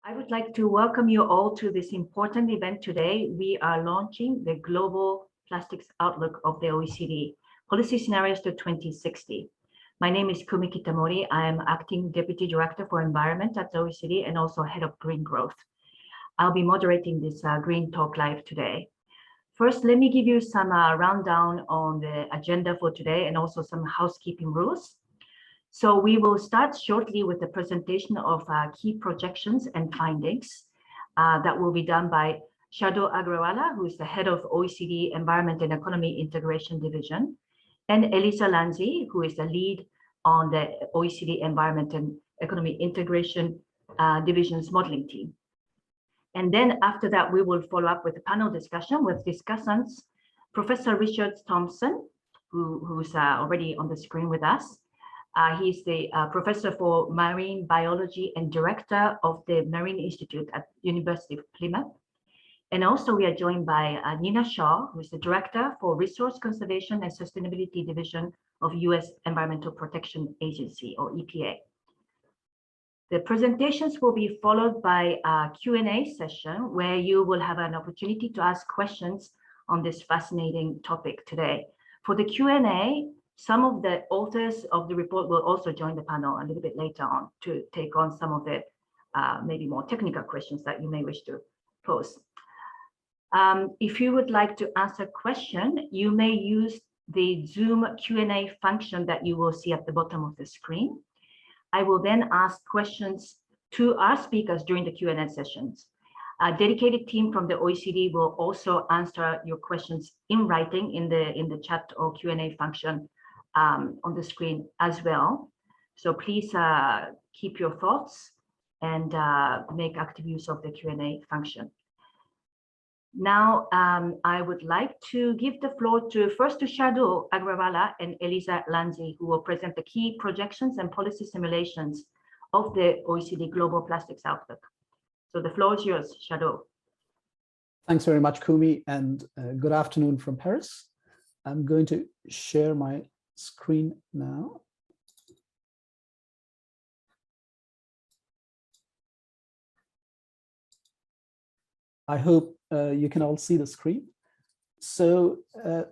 I would like to welcome you all to this important event today. We are launching the Global Plastics Outlook of the OECD, Policy Scenarios to 2060. My name is Kumi Kitamori. I am Acting Deputy Director for Environment at the OECD and also Head of Green Growth. I'll be moderating this Green Talk Live today. First, let me give you some rundown on the agenda for today and also some housekeeping rules. So we will start shortly with the presentation of key projections and findings that will be done by Shardul Agrawala, who is the head of OECD Environment and Economy Integration Division, and Elisa Lanzi, who is the lead on the OECD Environment and Economy Integration Division's modeling team. And then after that, we will follow up with a panel discussion with discussants, Professor Richard Thompson, who's already on the screen with us. He's the professor for marine biology and director of the Marine Institute at University of Plymouth. And also we are joined by Nina Shaw, who is the director for Resource Conservation and Sustainability Division of US Environmental Protection Agency, or EPA. The presentations will be followed by a Q&A session where you will have an opportunity to ask questions on this fascinating topic today. For the Q&A, some of the authors of the report will also join the panel a little bit later on to take on some of the maybe more technical questions that you may wish to pose. If you would like to ask a question, you may use the Zoom Q&A function that you will see at the bottom of the screen. I will then ask questions to our speakers during the Q&A sessions. A dedicated team from the OECD will also answer your questions in writing in the chat or Q&A function on the screen as well. So please keep your thoughts and make active use of the Q&A function. Now, I would like to give the floor first to Shardul Agrawala and Elisa Lanzi, who will present the key projections and policy simulations of the OECD Global Plastics Outlook. So the floor is yours, Shardul. Thanks very much, Kumi, and good afternoon from Paris. I'm going to share my screen now. I hope you can all see the screen. So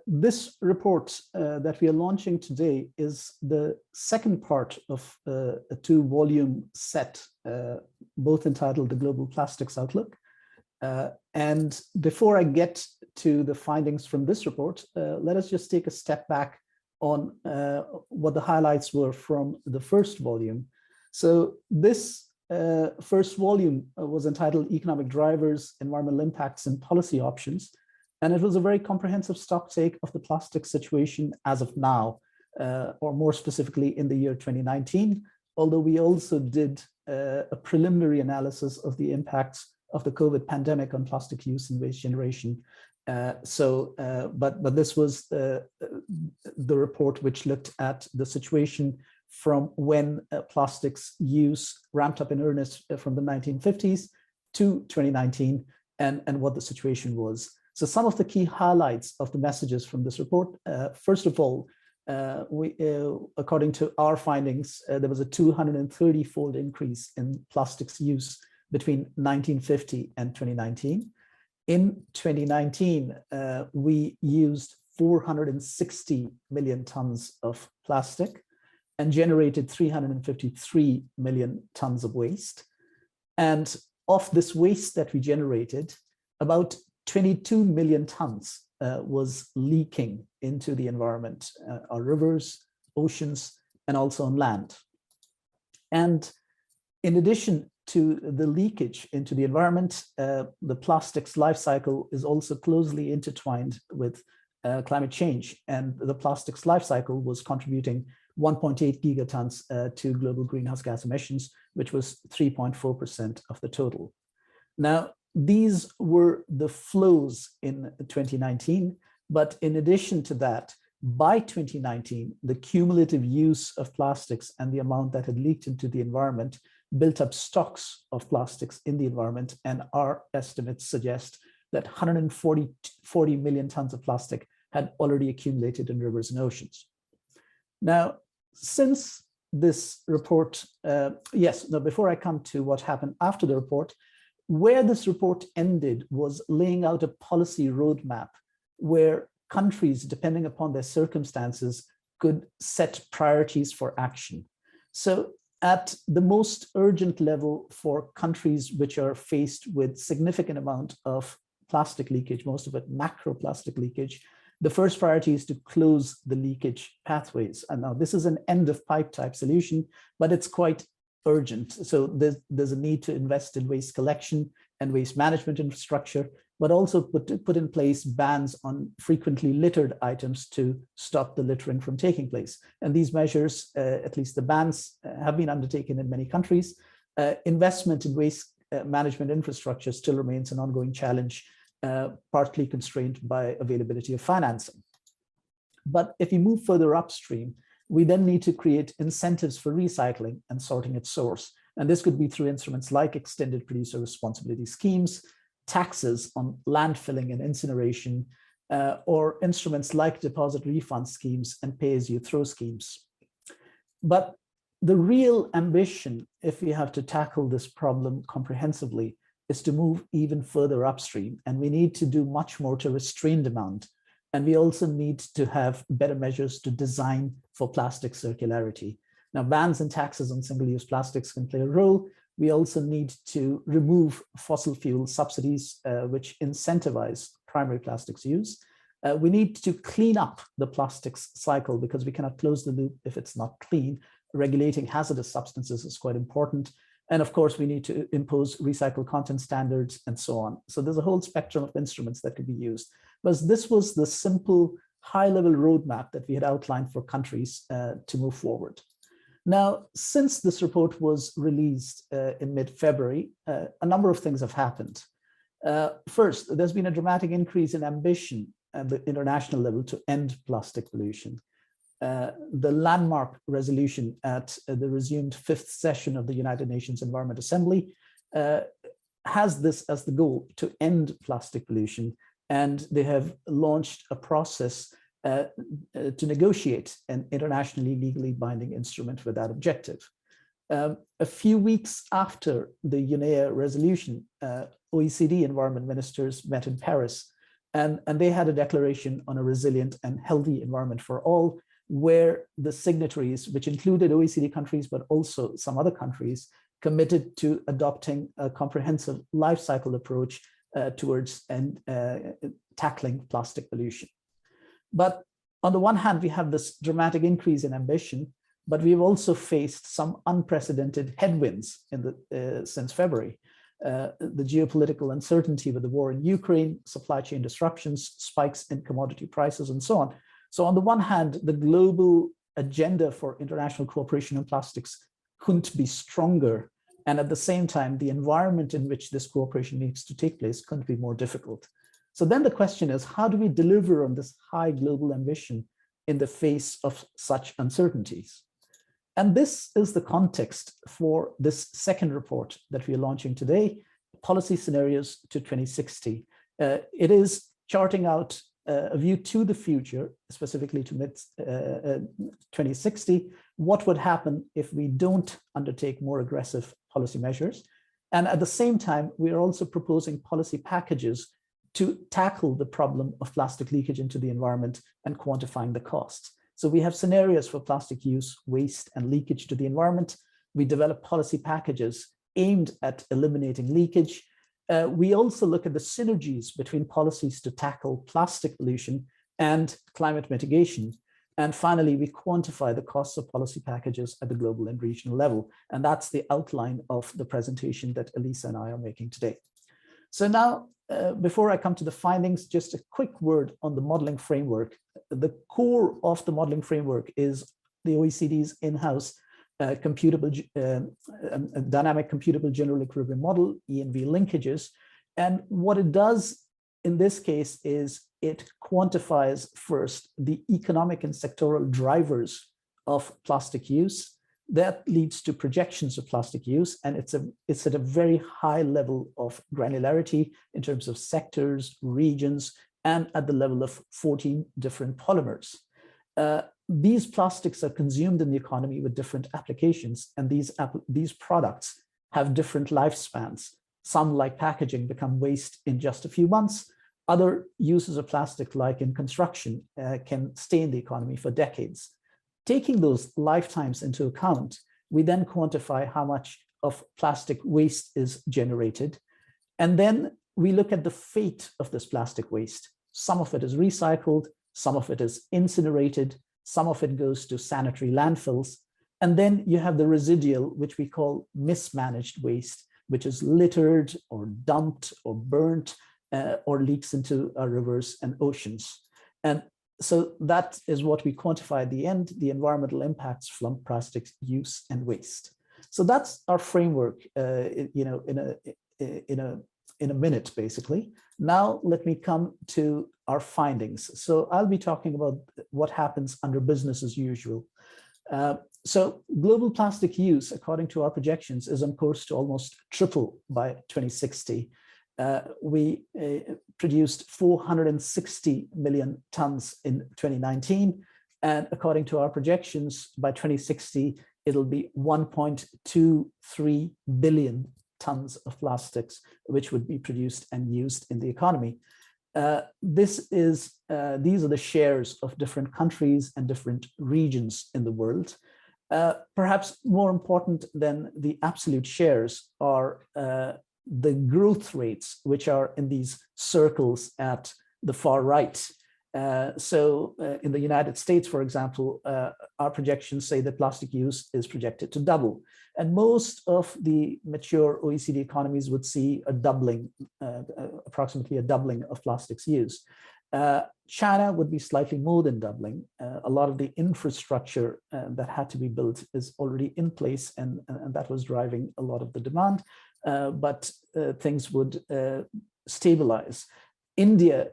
this report that we are launching today is the second part of a two-volume set, both entitled The Global Plastics Outlook. And before I get to the findings from this report, let us just take a step back on what the highlights were from the first volume. So this first volume was entitled Economic Drivers, Environmental Impacts and Policy Options. And it was a very comprehensive stocktake of the plastic situation as of now, or more specifically in the year 2019, although we also did a preliminary analysis of the impacts of the COVID pandemic on plastic use and waste generation. But this was the report which looked at the situation from when plastics use ramped up in earnest from the 1950s to 2019 and what the situation was. So some of the key highlights of the messages from this report, first of all, according to our findings, there was a 230-fold increase in plastics use between 1950 and 2019. In 2019, we used 460 million tons of plastic and generated 353 million tons of waste. And of this waste that we generated, about 22 million tons was leaking into the environment, our rivers, oceans, and also on land. And in addition to the leakage into the environment, the plastics life cycle is also closely intertwined with climate change. And the plastics life cycle was contributing 1.8 gigatons to global greenhouse gas emissions, which was 3.4% of the total. Now, these were the flows in 2019, but in addition to that, by 2019, the cumulative use of plastics and the amount that had leaked into the environment built up stocks of plastics in the environment, and our estimates suggest that 140 million tons of plastic had already accumulated in rivers and oceans. Now, since this report, before I come to what happened after the report, where this report ended was laying out a policy roadmap where countries, depending upon their circumstances, could set priorities for action. So at the most urgent level for countries which are faced with significant amount of plastic leakage, most of it macroplastic leakage, the first priority is to close the leakage pathways. And now this is an end of pipe type solution, but it's quite urgent. So there's a need to invest in waste collection and waste management infrastructure, but also put in place bans on frequently littered items to stop the littering from taking place. And these measures, at least the bans, have been undertaken in many countries. Investment in waste management infrastructure still remains an ongoing challenge, partly constrained by availability of financing. But if you move further upstream, we then need to create incentives for recycling and sorting at source. And this could be through instruments like extended producer responsibility schemes, taxes on landfilling and incineration, or instruments like deposit refund schemes and pay-as-you-throw schemes. But the real ambition, if we have to tackle this problem comprehensively, is to move even further upstream. And we need to do much more to restrain demand. And we also need to have better measures to design for plastic circularity. Now, bans and taxes on single-use plastics can play a role. We also need to remove fossil fuel subsidies, which incentivize primary plastics use. We need to clean up the plastics cycle because we cannot close the loop if it's not clean. Regulating hazardous substances is quite important. And of course, we need to impose recycled content standards and so on. So there's a whole spectrum of instruments that could be used. But this was the simple high-level roadmap that we had outlined for countries to move forward. Now, since this report was released in mid-February, a number of things have happened. First, there's been a dramatic increase in ambition at the international level to end plastic pollution. The landmark resolution at the resumed fifth session of the United Nations Environment Assembly has this as the goal, to end plastic pollution. And they have launched a process to negotiate an internationally legally binding instrument with that objective. A few weeks after the UNEA resolution, OECD environment ministers met in Paris, and they had a declaration on a resilient and healthy environment for all, where the signatories, which included OECD countries, but also some other countries, committed to adopting a comprehensive life cycle approach towards tackling plastic pollution. But on the one hand, we have this dramatic increase in ambition, but we've also faced some unprecedented headwinds since February. The geopolitical uncertainty with the war in Ukraine, supply chain disruptions, spikes in commodity prices, and so on. So on the one hand, the global agenda for international cooperation on plastics couldn't be stronger. And at the same time, the environment in which this cooperation needs to take place couldn't be more difficult. So then the question is, how do we deliver on this high global ambition in the face of such uncertainties? And this is the context for this second report that we are launching today, Policy Scenarios to 2060. It is charting out a view to the future, specifically to mid-2060, what would happen if we don't undertake more aggressive policy measures. And at the same time, we are also proposing policy packages to tackle the problem of plastic leakage into the environment and quantifying the costs. So we have scenarios for plastic use, waste, and leakage to the environment. We develop policy packages aimed at eliminating leakage. We also look at the synergies between policies to tackle plastic pollution and climate mitigation. And finally, we quantify the costs of policy packages at the global and regional level. And that's the outline of the presentation that Elisa and I are making today. So now, before I come to the findings, just a quick word on the modeling framework. The core of the modeling framework is the OECD's in-house dynamic computable general equilibrium model, ENV linkages. And what it does in this case is it quantifies first the economic and sectoral drivers of plastic use. That leads to projections of plastic use, and it's at a very high level of granularity in terms of sectors, regions, and at the level of 14 different polymers. these plastics are consumed in the economy with different applications, and these products have different lifespans. Some, like packaging, become waste in just a few months. Other uses of plastic, like in construction, can stay in the economy for decades. Taking those lifetimes into account, we then quantify how much of plastic waste is generated. And then we look at the fate of this plastic waste. Some of it is recycled, some of it is incinerated, some of it goes to sanitary landfills. And then you have the residual, which we call mismanaged waste, which is littered or dumped or burnt or leaks into our rivers and oceans. And so that is what we quantify at the end, the environmental impacts from plastics use and waste. So that's our framework, in a minute, basically. Now let me come to our findings. So I'll be talking about what happens under business as usual. So global plastic use, according to our projections, is on course to almost triple by 2060. We produced 460 million tons in 2019. And according to our projections, by 2060, it'll be 1.23 billion tons of plastics, which would be produced and used in the economy. These are the shares of different countries and different regions in the world. Perhaps more important than the absolute shares are the growth rates, which are in these circles at the far right. So in the United States, for example, our projections say that plastic use is projected to double. And most of the mature OECD economies would see a doubling, approximately a doubling of plastics use. China would be slightly more than doubling. A lot of the infrastructure that had to be built is already in place, and that was driving a lot of the demand, but things would stabilize. India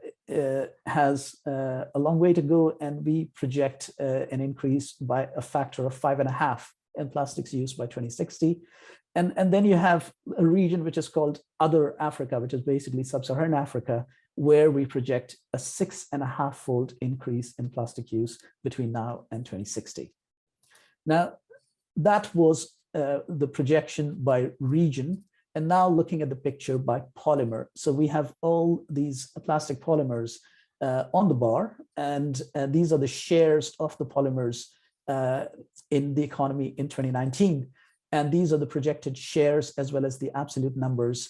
has a long way to go, and we project an increase by a factor of 5.5 in plastics use by 2060. And then you have a region which is called Other Africa, which is basically sub-Saharan Africa, where we project a 6.5-fold increase in plastic use between now and 2060. Now, that was the projection by region. And now looking at the picture by polymer. So we have all these plastic polymers on the bar, and these are the shares of the polymers in the economy in 2019. And these are the projected shares as well as the absolute numbers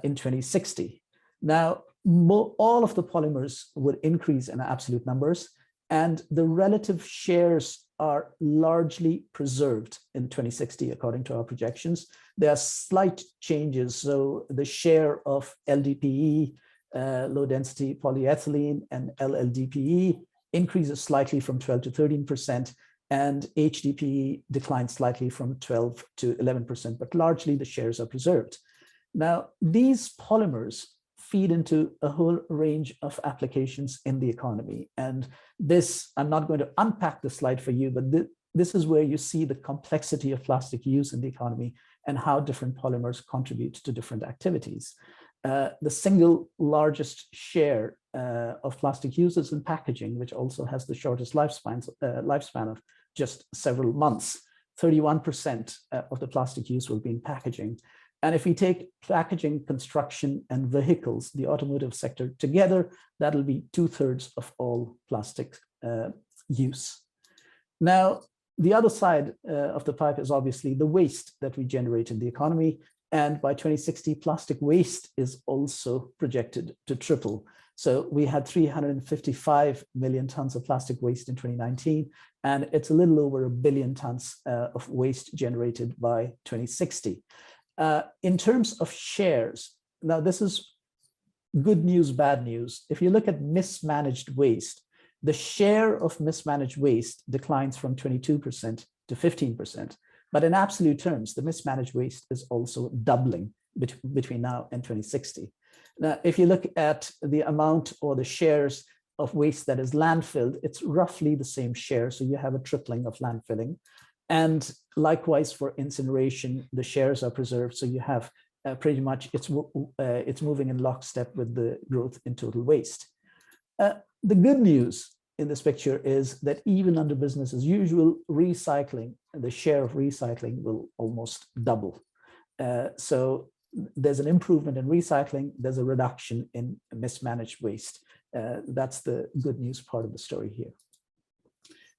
in 2060. Now, all of the polymers would increase in absolute numbers, and the relative shares are largely preserved in 2060, according to our projections. There are slight changes. So the share of LDPE, low density polyethylene, and LLDPE increases slightly from 12 to 13%, and HDPE declines slightly from 12 to 11%, but largely the shares are preserved. Now, these polymers feed into a whole range of applications in the economy. And this, I'm not going to unpack the slide for you, but this is where you see the complexity of plastic use in the economy and how different polymers contribute to different activities. The single largest share of plastic use is in packaging, which also has the shortest lifespan of just several months. 31% of the plastic use will be in packaging. And if we take packaging, construction, and vehicles, the automotive sector together, that'll be 2/3 of all plastic use. Now, the other side of the pipe is obviously the waste that we generate in the economy. And by 2060, plastic waste is also projected to triple. So we had 355 million tons of plastic waste in 2019, and it's a little over 1 billion tons of waste generated by 2060. In terms of shares, now this is good news, bad news. If you look at mismanaged waste, the share of mismanaged waste declines from 22% to 15%. But in absolute terms, the mismanaged waste is also doubling between now and 2060. Now, if you look at the amount or the shares of waste that is landfilled, it's roughly the same share. So you have a tripling of landfilling. And likewise for incineration, the shares are preserved. So you have pretty much, it's moving in lockstep with the growth in total waste. The good news in this picture is that even under business as usual, recycling, the share of recycling will almost double. So there's an improvement in recycling, there's a reduction in mismanaged waste. That's the good news part of the story here.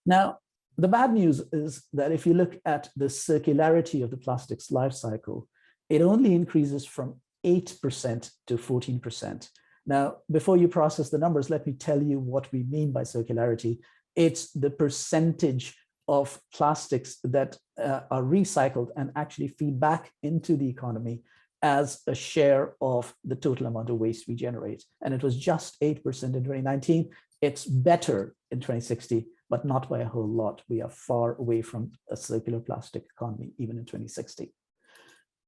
Now, the bad news is that if you look at the circularity of the plastics life cycle, it only increases from 8% to 14%. Now, before you process the numbers, let me tell you what we mean by circularity. It's the percentage of plastics that are recycled and actually feed back into the economy as a share of the total amount of waste we generate. And it was just 8% in 2019. It's better in 2060, but not by a whole lot. We are far away from a circular plastic economy, even in 2060.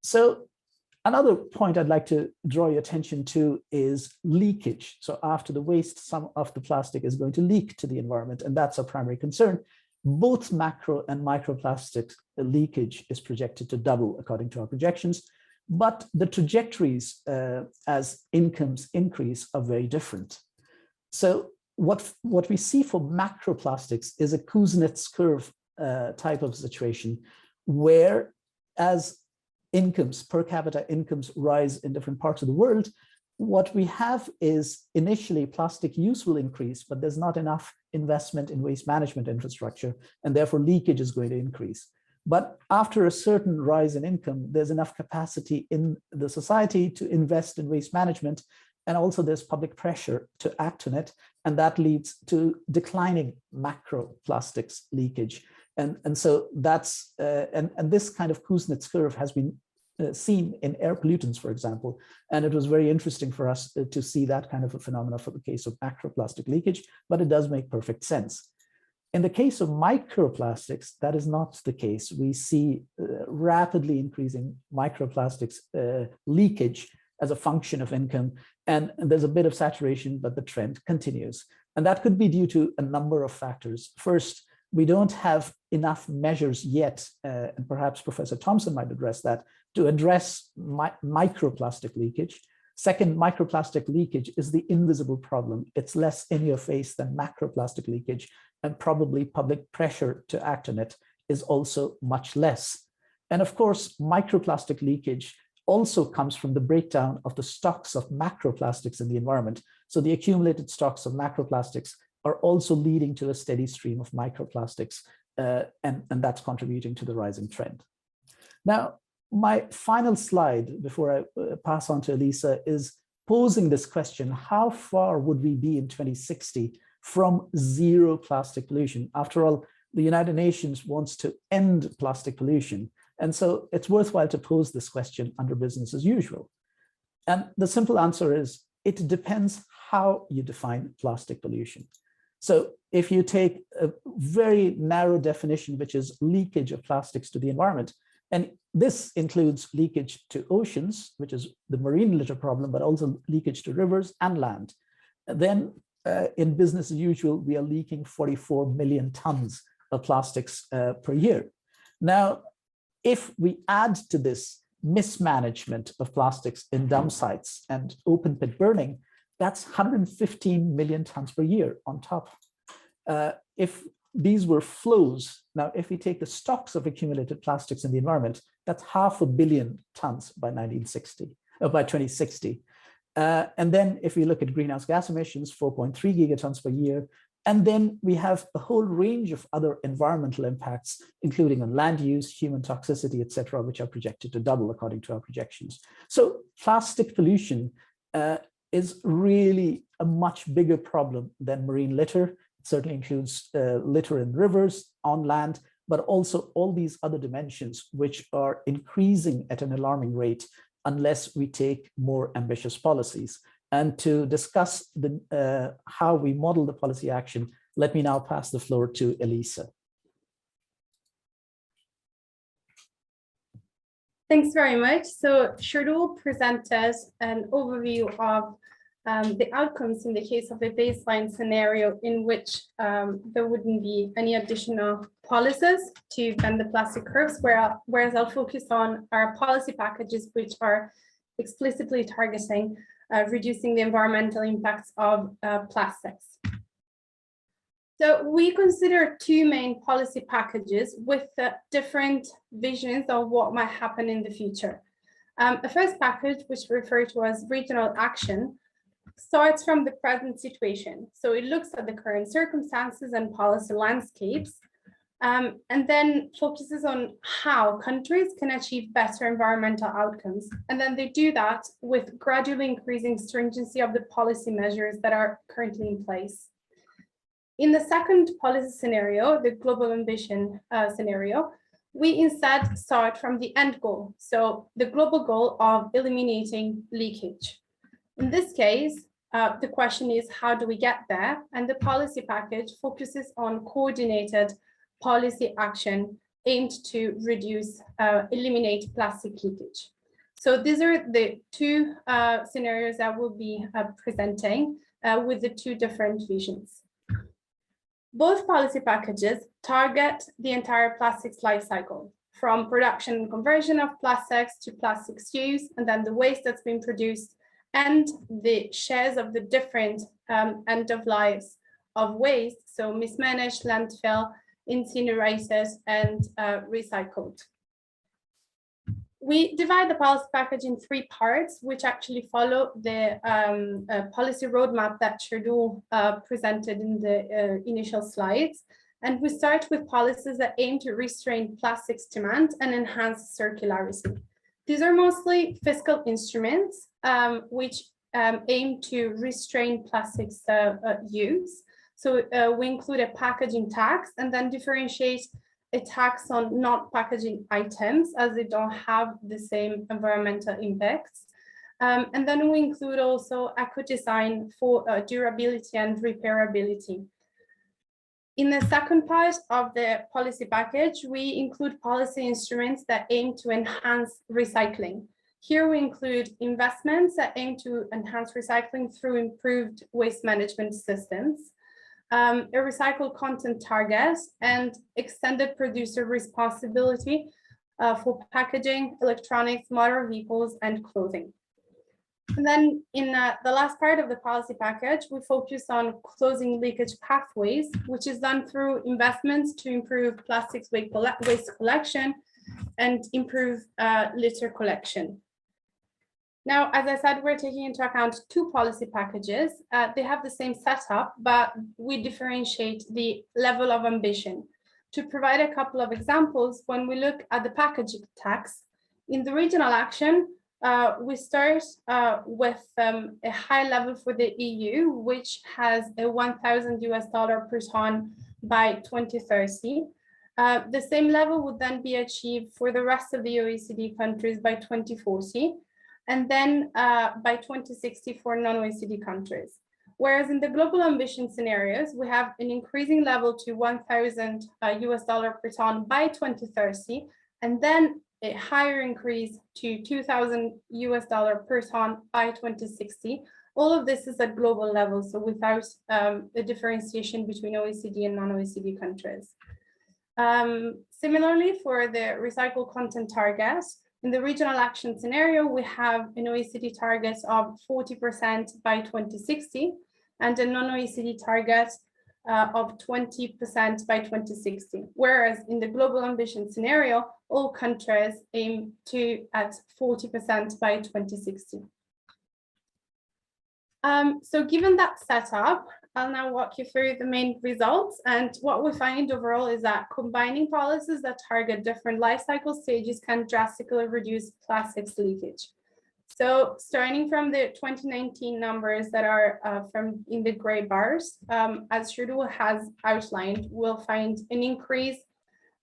So another point I'd like to draw your attention to is leakage. So after the waste, some of the plastic is going to leak to the environment, and that's our primary concern. Both macro and microplastic leakage is projected to double according to our projections, but the trajectories as incomes increase are very different. So what we see for macroplastics is a Kuznets curve type of situation, where as incomes, per capita incomes rise in different parts of the world, what we have is initially plastic use will increase, but there's not enough investment in waste management infrastructure, and therefore leakage is going to increase. But after a certain rise in income, there's enough capacity in the society to invest in waste management, and also there's public pressure to act on it, and that leads to declining macroplastics leakage. And so that's, and this kind of Kuznets curve has been seen in air pollutants, for example. And it was very interesting for us to see that kind of a phenomena for the case of macroplastic leakage, but it does make perfect sense. In the case of microplastics, that is not the case. We see rapidly increasing microplastics leakage as a function of income, and there's a bit of saturation, but the trend continues. And that could be due to a number of factors. First, we don't have enough measures yet, and perhaps Professor Thompson might address that, to address microplastic leakage. Second, microplastic leakage is the invisible problem. It's less in your face than macroplastic leakage, and probably public pressure to act on it is also much less. And of course, microplastic leakage also comes from the breakdown of the stocks of macroplastics in the environment. So the accumulated stocks of macroplastics are also leading to a steady stream of microplastics, and that's contributing to the rising trend. Now, my final slide before I pass on to Elisa is posing this question: how far would we be in 2060 from zero plastic pollution? After all, the United Nations wants to end plastic pollution. And so it's worthwhile to pose this question under business as usual. And the simple answer is, it depends how you define plastic pollution. So if you take a very narrow definition, which is leakage of plastics to the environment, and this includes leakage to oceans, which is the marine litter problem, but also leakage to rivers and land, then in business as usual, we are leaking 44 million tons of plastics per year. Now, if we add to this mismanagement of plastics in dump sites and open pit burning, that's 115 million tons per year on top. If these were flows, now if we take the stocks of accumulated plastics in the environment, that's 500 million tons by 2060. And then if we look at greenhouse gas emissions, 4.3 gigatons per year. And then we have a whole range of other environmental impacts, including on land use, human toxicity, et cetera, which are projected to double according to our projections. So plastic pollution is really a much bigger problem than marine litter. It certainly includes litter in rivers, on land, but also all these other dimensions, which are increasing at an alarming rate unless we take more ambitious policies. And to discuss how we model the policy action, let me now pass the floor to Elisa. Thanks very much. So Shardul will present us an overview of the outcomes in the case of a baseline scenario in which there wouldn't be any additional policies to bend the plastic curves, whereas I'll focus on our policy packages, which are explicitly targeting reducing the environmental impacts of plastics. So we consider two main policy packages with different visions of what might happen in the future. The first package, which we refer to as regional action, starts from the present situation. So it looks at the current circumstances and policy landscapes, and then focuses on how countries can achieve better environmental outcomes. And then they do that with gradually increasing stringency of the policy measures that are currently in place. In the second policy scenario, the global ambition scenario, we instead start from the end goal. So the global goal of eliminating leakage. In this case, the question is, how do we get there? And the policy package focuses on coordinated policy action aimed to reduce, eliminate plastic leakage. So these are the two scenarios that we'll be presenting with the two different visions. Both policy packages target the entire plastics life cycle, from production and conversion of plastics to plastics use, and then the waste that's been produced, and the shares of the different end of lives of waste, so mismanaged, landfill, incinerated, and recycled. We divide the policy package in three parts, which actually follow the policy roadmap that Shardul presented in the initial slides. And we start with policies that aim to restrain plastics demand and enhance circularity. These are mostly fiscal instruments, which aim to restrain plastics use. So we include a packaging tax and then differentiate a tax on non-packaging items as they don't have the same environmental impacts. And then we include also eco-design for durability and repairability. In the second part of the policy package, we include policy instruments that aim to enhance recycling. Here we include investments that aim to enhance recycling through improved waste management systems, a recycled content target, and extended producer responsibility for packaging, electronics, motor vehicles, and clothing. And then in the last part of the policy package, we focus on closing leakage pathways, which is done through investments to improve plastics waste collection and improve litter collection. Now, as I said, we're taking into account two policy packages. They have the same setup, but we differentiate the level of ambition. To provide a couple of examples, when we look at the packaging tax, in the regional action, we start with a high level for the EU, which has a $1,000 per ton by 2030. The same level would then be achieved for the rest of the OECD countries by 2040. And then by 2060 for non-OECD countries. Whereas in the global ambition scenarios, we have an increasing level to $1,000 per ton by 2030, and then a higher increase to $2,000 per ton by 2060. All of this is at global level, so without the differentiation between OECD and non-OECD countries. Similarly, for the recycled content target, in the regional action scenario, we have an OECD target of 40% by 2060 and a non-OECD target of 20% by 2060. Whereas in the global ambition scenario, all countries aim to at 40% by 2060. So given that setup, I'll now walk you through the main results. And what we find overall is that combining policies that target different life cycle stages can drastically reduce plastics leakage. So starting from the 2019 numbers that are from in the gray bars, as Shardul has outlined, we'll find an increase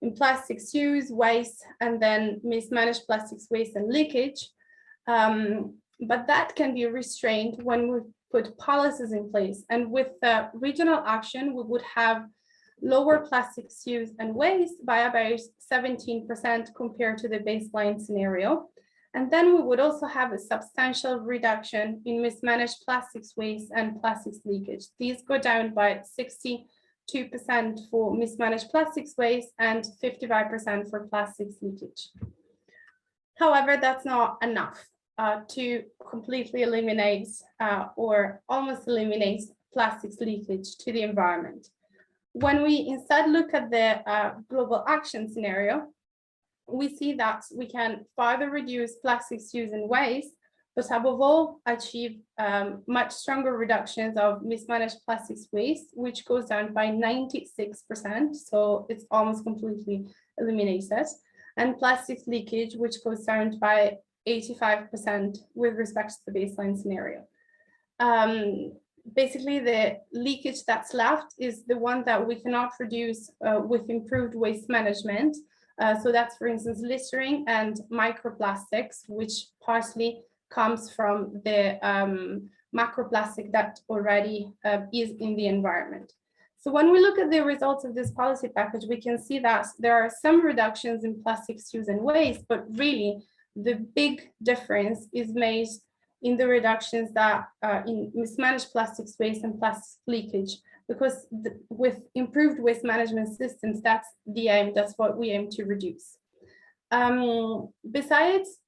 in plastics use, waste, and then mismanaged plastics waste and leakage. But that can be restrained when we put policies in place. And with regional action, we would have lower plastics use and waste by about 17% compared to the baseline scenario. And then we would also have a substantial reduction in mismanaged plastics waste and plastics leakage. These go down by 62% for mismanaged plastics waste and 55% for plastics leakage. However, that's not enough to completely eliminate or almost eliminate plastics leakage to the environment. When we instead look at the global action scenario, we see that we can further reduce plastics use and waste, but above all, achieve much stronger reductions of mismanaged plastics waste, which goes down by 96%. So it's almost completely eliminated. And plastics leakage, which goes down by 85% with respect to the baseline scenario. Basically, the leakage that's left is the one that we cannot reduce with improved waste management. So that's, for instance, littering and microplastics, which partially comes from the macroplastic that already is in the environment. So when we look at the results of this policy package, we can see that there are some reductions in plastics use and waste, but really the big difference is made in the reductions that in mismanaged plastics waste and plastics leakage, because with improved waste management systems, that's the aim, that's what we aim to reduce. Besides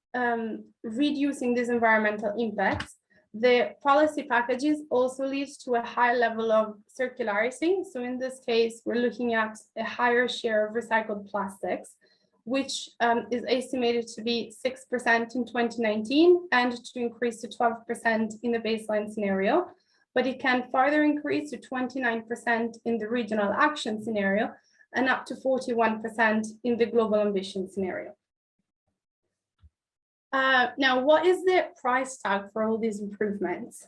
reducing these environmental impacts, the policy packages also leads to a high level of circularity. So in this case, we're looking at a higher share of recycled plastics, which is estimated to be 6% in 2019 and to increase to 12% in the baseline scenario. But it can further increase to 29% in the regional action scenario and up to 41% in the global ambition scenario. Now, what is the price tag for all these improvements?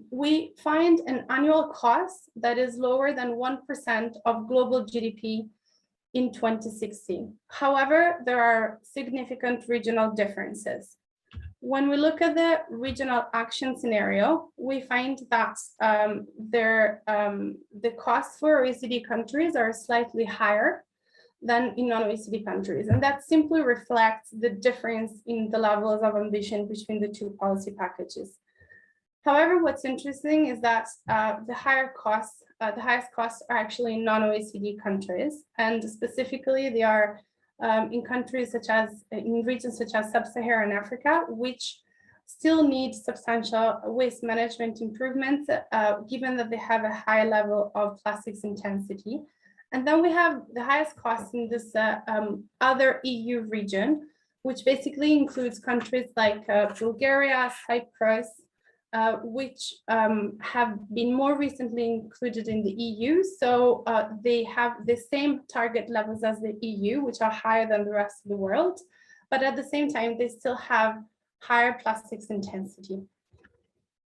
We find an annual cost that is lower than 1% of global GDP in 2016. However, there are significant regional differences. When we look at the regional action scenario, we find that the costs for OECD countries are slightly higher than in non-OECD countries. And that simply reflects the difference in the levels of ambition between the two policy packages. However, what's interesting is that the highest costs are actually in non-OECD countries, and specifically they are in countries such as, in regions such as Sub-Saharan Africa, which still need substantial waste management improvements, given that they have a high level of plastics intensity. And then we have the highest costs in this other EU region, which basically includes countries like Bulgaria, Cyprus, which have been more recently included in the EU. So they have the same target levels as the EU, which are higher than the rest of the world. But at the same time, they still have higher plastics intensity.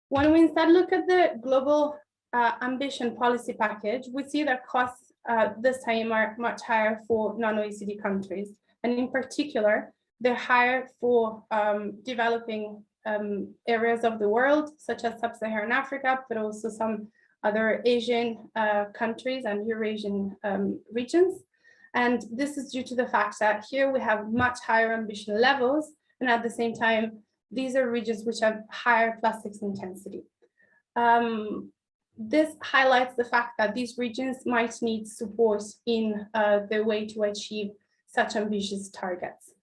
When we instead look at the global ambition policy package, we see that costs this time are much higher for non-OECD countries. And in particular, they're higher for developing areas of the world, such as Sub-Saharan Africa, but also some other Asian countries and Eurasian regions. And this is due to the fact that here we have much higher ambition levels, and at the same time, these are regions which have higher plastics intensity. This highlights the fact that these regions might need support in the way to achieve such ambitious targets.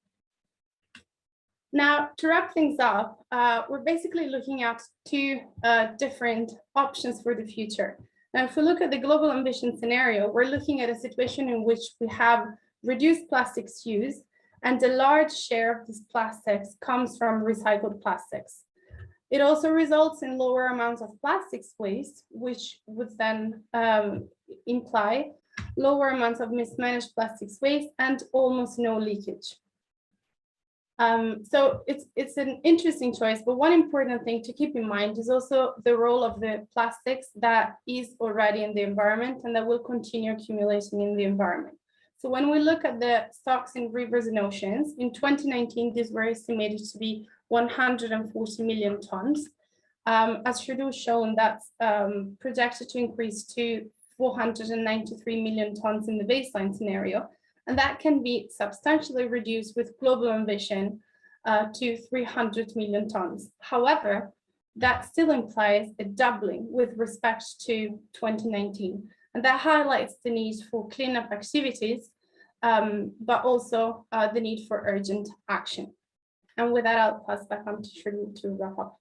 Now, to wrap things up, we're basically looking at two different options for the future. Now, if we look at the global ambition scenario, we're looking at a situation in which we have reduced plastics use, and a large share of these plastics comes from recycled plastics. It also results in lower amounts of plastics waste, which would then imply lower amounts of mismanaged plastics waste and almost no leakage. So it's an interesting choice, but one important thing to keep in mind is also the role of the plastics that is already in the environment and that will continue accumulating in the environment. So when we look at the stocks in rivers and oceans, in 2019, these were estimated to be 140 million tons. As Shardul shown, that's projected to increase to 493 million tons in the baseline scenario. And that can be substantially reduced with global ambition to 300 million tons. However, that still implies a doubling with respect to 2019. And that highlights the need for cleanup activities, but also the need for urgent action. And with that, I'll pass back on to Shirley to wrap up.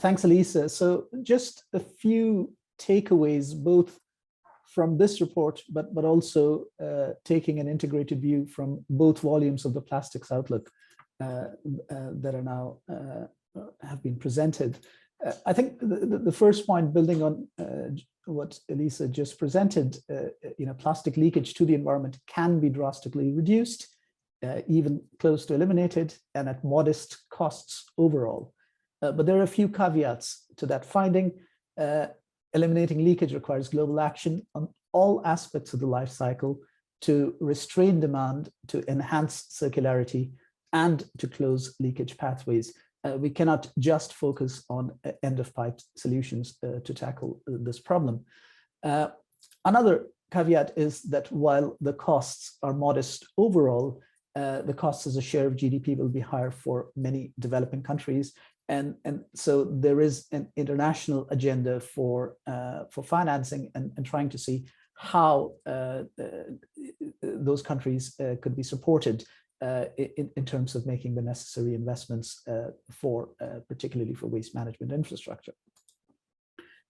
Thanks, Elisa. So just a few takeaways, both from this report, but also taking an integrated view from both volumes of the Plastics Outlook that are now have been presented. I think the first point, building on what Elisa just presented, plastic leakage to the environment can be drastically reduced, even close to eliminated, and at modest costs overall. But there are a few caveats to that finding. Eliminating leakage requires global action on all aspects of the life cycle to restrain demand, to enhance circularity, and to close leakage pathways. We cannot just focus on end-of-pipe solutions to tackle this problem. Another caveat is that while the costs are modest overall, the costs as a share of GDP will be higher for many developing countries. And so there is an international agenda for financing and trying to see how those countries could be supported in terms of making the necessary investments particularly for waste management infrastructure.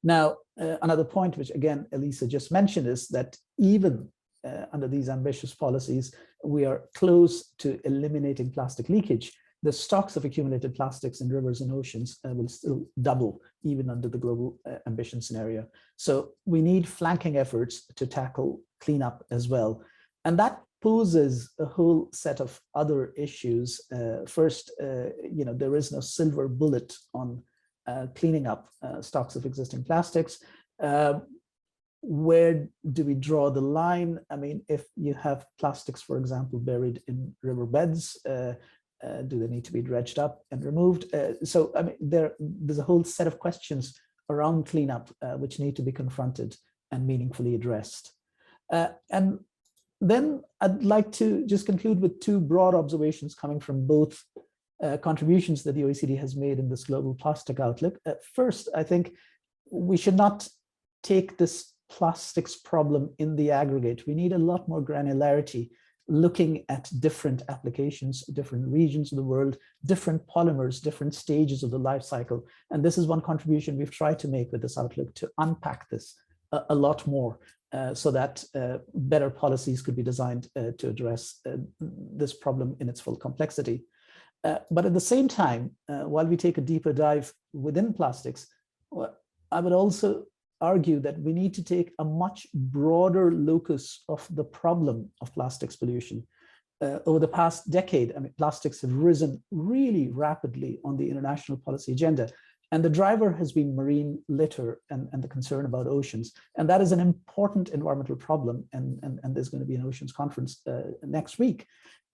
Now, another point, which again, Elisa just mentioned, is that even under these ambitious policies, we are close to eliminating plastic leakage. The stocks of accumulated plastics in rivers and oceans will still double even under the global ambition scenario. So we need flanking efforts to tackle cleanup as well. And that poses a whole set of other issues. First, there is no silver bullet on cleaning up stocks of existing plastics. Where do we draw the line? I mean, if you have plastics, for example, buried in riverbeds, do they need to be dredged up and removed? So, I mean, there's a whole set of questions around cleanup which need to be confronted and meaningfully addressed. And then I'd like to just conclude with two broad observations coming from both contributions that the OECD has made in this global plastic outlook. First, I think we should not take this plastics problem in the aggregate. We need a lot more granularity, looking at different applications, different regions of the world, different polymers, different stages of the life cycle. And this is one contribution we've tried to make with this outlook, to unpack this a lot more so that better policies could be designed to address this problem in its full complexity. But at the same time, while we take a deeper dive within plastics, I would also argue that we need to take a much broader locus of the problem of plastics pollution. Over the past decade, I mean, plastics have risen really rapidly on the international policy agenda. And the driver has been marine litter and the concern about oceans. And that is an important environmental problem. And there's going to be an oceans conference next week.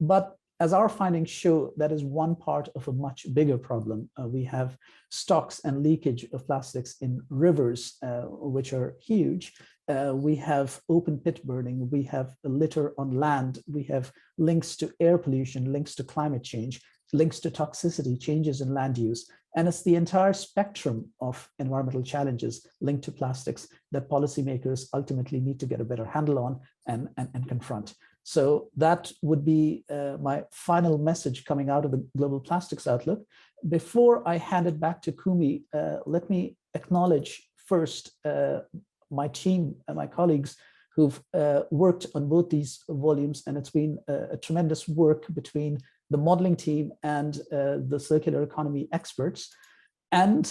But as our findings show, that is one part of a much bigger problem. We have stocks and leakage of plastics in rivers, which are huge. We have open pit burning. We have litter on land. We have links to air pollution, links to climate change, links to toxicity, changes in land use. And it's the entire spectrum of environmental challenges linked to plastics that policymakers ultimately need to get a better handle on and confront. So that would be my final message coming out of the Global Plastics Outlook. Before I hand it back to Kumi, let me acknowledge first my team and my colleagues who've worked on both these volumes, and it's been a tremendous work between the modeling team and the circular economy experts, and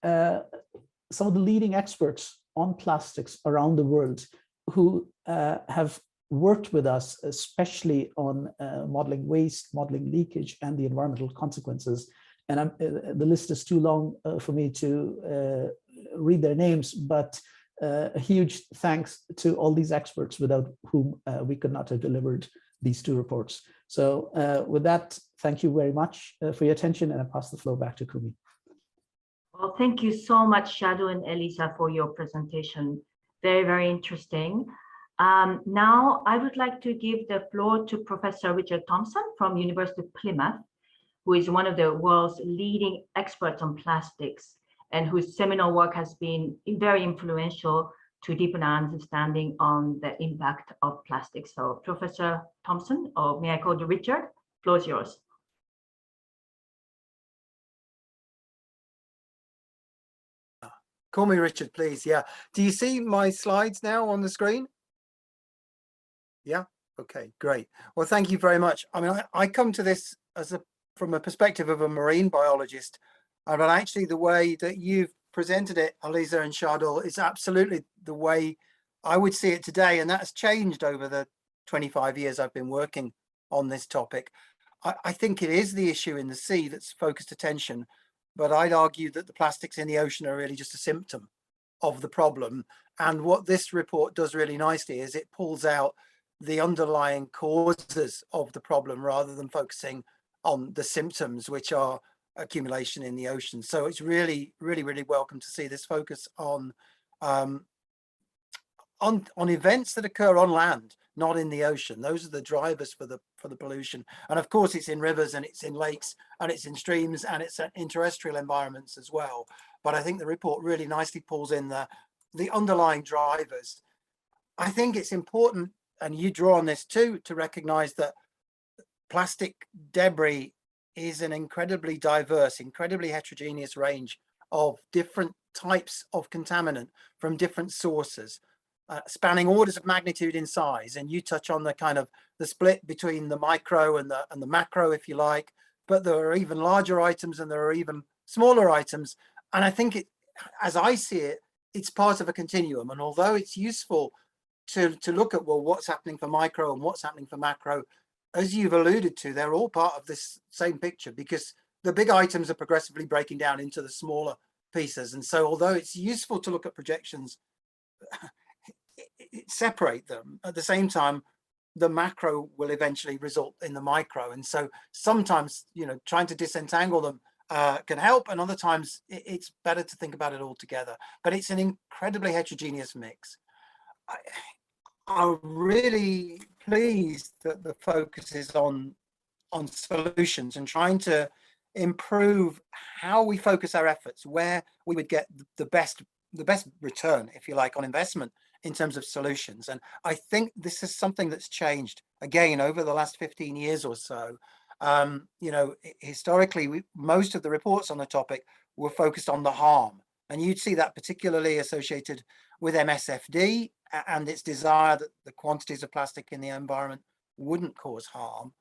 some of the leading experts on plastics around the world who have worked with us, especially on modeling waste, modeling leakage, and the environmental consequences. And the list is too long for me to read their names, but a huge thanks to all these experts without whom we could not have delivered these two reports. So with that, thank you very much for your attention, and I pass the floor back to Kumi. Well, thank you so much, Shadu and Elisa, for your presentation. Very, very interesting. Now, I would like to give the floor to Professor Richard Thompson from University of Plymouth, who is one of the world's leading experts on plastics and whose seminal work has been very influential to deepen our understanding on the impact of plastics. So Professor Thompson, or may I call you Richard? Floor is yours. Call me Richard, please. Yeah. Do you see my slides now on the screen? Yeah. Okay, great. Well, thank you very much. I mean, I come to this from a perspective of a marine biologist, but actually the way that you've presented it, Aliza and Shardul, is absolutely the way I would see it today. And that's changed over the 25 years I've been working on this topic. I think it is the issue in the sea that's focused attention, but I'd argue that the plastics in the ocean are really just a symptom of the problem. And what this report does really nicely is it pulls out the underlying causes of the problem rather than focusing on the symptoms, which are accumulation in the ocean. So it's really, really, really welcome to see this focus on events that occur on land, not in the ocean. Those are the drivers for the pollution. And of course, it's in rivers and it's in lakes and it's in streams and it's in terrestrial environments as well. But I think the report really nicely pulls in the underlying drivers. I think it's important, and you draw on this too, to recognize that plastic debris is an incredibly diverse, incredibly heterogeneous range of different types of contaminant from different sources. Spanning orders of magnitude in size, and you touch on the kind of the split between the micro and the macro, if you like, but there are even larger items and there are even smaller items. And I think as I see it, it's part of a continuum. And although it's useful to look at, well, what's happening for micro and what's happening for macro, as you've alluded to, they're all part of this same picture, because the big items are progressively breaking down into the smaller pieces. And so although it's useful to look at projections, separate them, at the same time the macro will eventually result in the micro. And so sometimes, you know, trying to disentangle them can help, and other times it's better to think about it all together. But it's an incredibly heterogeneous mix. I'm really pleased that the focus is on solutions and trying to improve how we focus our efforts, where we would get the best return, if you like, on investment in terms of solutions. And I think this is something that's changed again over the last 15 years or so. You know, historically, most of the reports on the topic were focused on the harm, and you'd see that particularly associated with MSFD and its desire that the quantities of plastic in the environment wouldn't cause harm.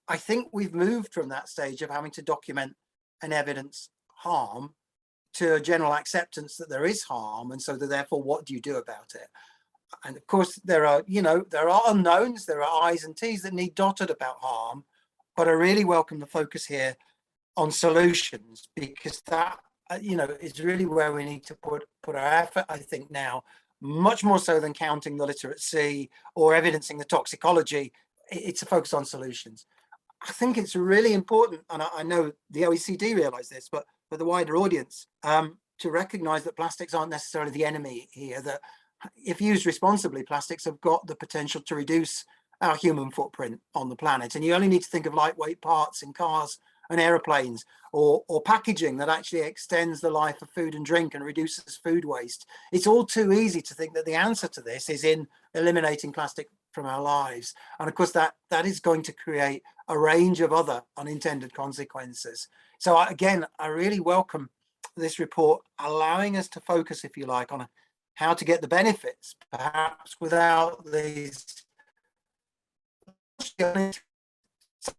I think we've moved from that stage of having to document and evidence harm to a general acceptance that there is harm, and so therefore what do you do about it? And of course there are, you know, there are unknowns, there are I's and T's that need dotted about harm, but I really welcome the focus here on solutions, because that, you know, is really where we need to put our effort, I think, now, much more so than counting the litter at sea or evidencing the toxicology. It's a focus on solutions. I think it's really important, and I know the OECD realize this, but for the wider audience, to recognize that plastics aren't necessarily the enemy here, that if used responsibly, plastics have got the potential to reduce our human footprint on the planet. And you only need to think of lightweight parts in cars and aeroplanes, or packaging that actually extends the life of food and drink and reduces food waste. It's all too easy to think that the answer to this is in eliminating plastic from our lives. And of course, that is going to create a range of other unintended consequences. So again, I really welcome this report allowing us to focus, if you like, on how to get the benefits, perhaps without these side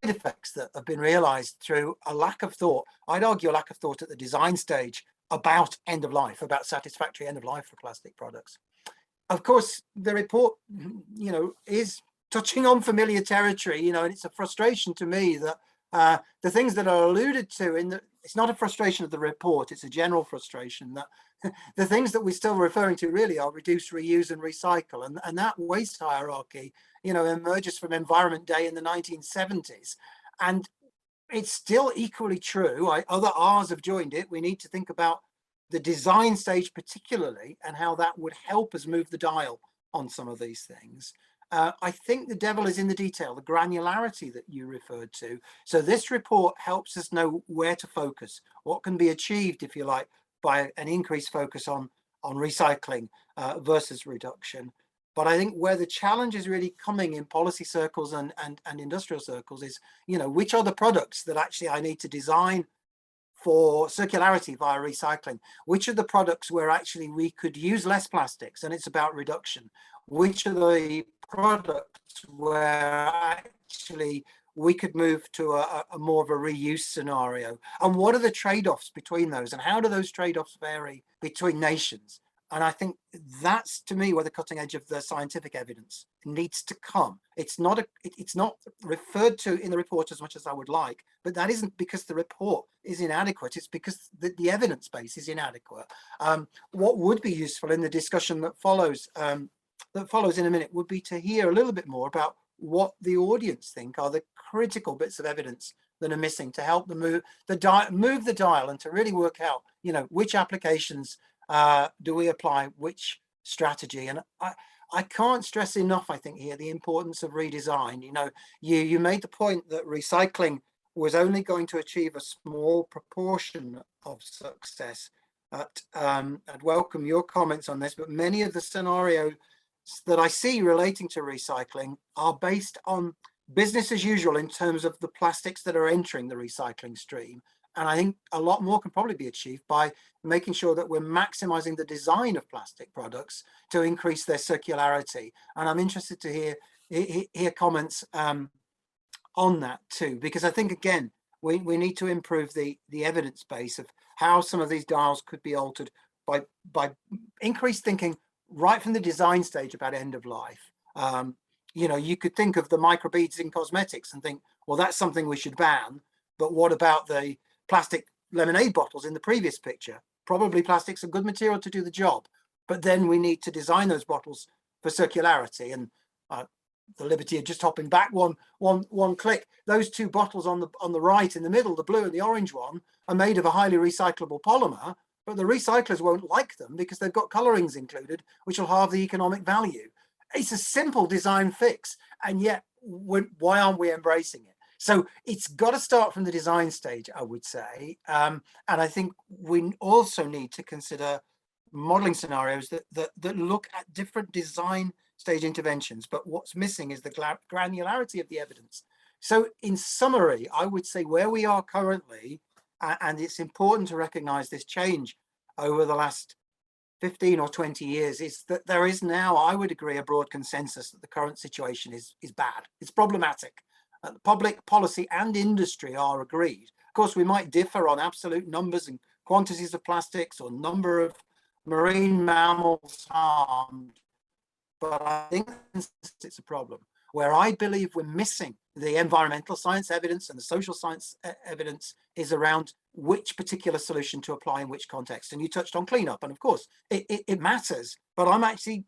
effects that have been realized through a lack of thought. I'd argue a lack of thought at the design stage about end of life, about satisfactory end of life for plastic products. Of course, the report, you know, is touching on familiar territory, you know, and it's a frustration to me that the things that are alluded to it's not a frustration of the report, it's a general frustration that the things that we're still referring to really are reduce, reuse and recycle. And that waste hierarchy, you know, emerges from Environment Day in the 1970s. And it's still equally true. Other R's have joined it. We need to think about the design stage particularly, and how that would help us move the dial on some of these things. I think the devil is in the detail, the granularity that you referred to. So this report helps us know where to focus, what can be achieved, if you like, by an increased focus on recycling versus reduction. But I think where the challenge is really coming in policy circles and industrial circles is, you know, which are the products that actually I need to design for circularity via recycling. Which are the products where actually we could use less plastics, and it's about reduction? Which are the products where actually we could move to a more of a reuse scenario? And what are the trade-offs between those? And how do those trade-offs vary between nations? And I think that's, to me, where the cutting edge of the scientific evidence needs to come. It's not referred to in the report as much as I would like, but that isn't because the report is inadequate. It's because the evidence base is inadequate. What would be useful in the discussion that follows in a minute would be to hear a little bit more about what the audience think are the critical bits of evidence that are missing to help them move the dial and to really work out, which applications do we apply which strategy. And I can't stress enough, I think, here the importance of redesign. You made the point that recycling was only going to achieve a small proportion of success. I'd welcome your comments on this, but many of the scenarios that I see relating to recycling are based on business as usual in terms of the plastics that are entering the recycling stream. And I think a lot more can probably be achieved by making sure that we're maximizing the design of plastic products to increase their circularity. And I'm interested to hear comments on that too, because I think, again, we need to improve the evidence base of how some of these dials could be altered by increased thinking right from the design stage about end of life. You could think of the microbeads in cosmetics and think, well, that's something we should ban. But what about the plastic lemonade bottles in the previous picture? Probably plastic's a good material to do the job, but then we need to design those bottles for circularity. And the liberty of just hopping back one click, those two bottles on the right in the middle, the blue and the orange one, are made of a highly recyclable polymer, but the recyclers won't like them because they've got colorings included, which will halve the economic value. It's a simple design fix, and yet why aren't we embracing it? So it's got to start from the design stage, I would say. And I think we also need to consider modeling scenarios that look at different design stage interventions. But what's missing is the granularity of the evidence. So in summary, I would say where we are currently, and it's important to recognize this change over the last 15 or 20 years, is that there is now, I would agree, a broad consensus that the current situation is bad. It's problematic. Public policy and industry are agreed. Of course, we might differ on absolute numbers and quantities of plastics or number of marine mammals harmed, but I think it's a problem. Where I believe we're missing the environmental science evidence and the social science evidence is around which particular solution to apply in which context. And you touched on cleanup, and of course it matters, but I'm actually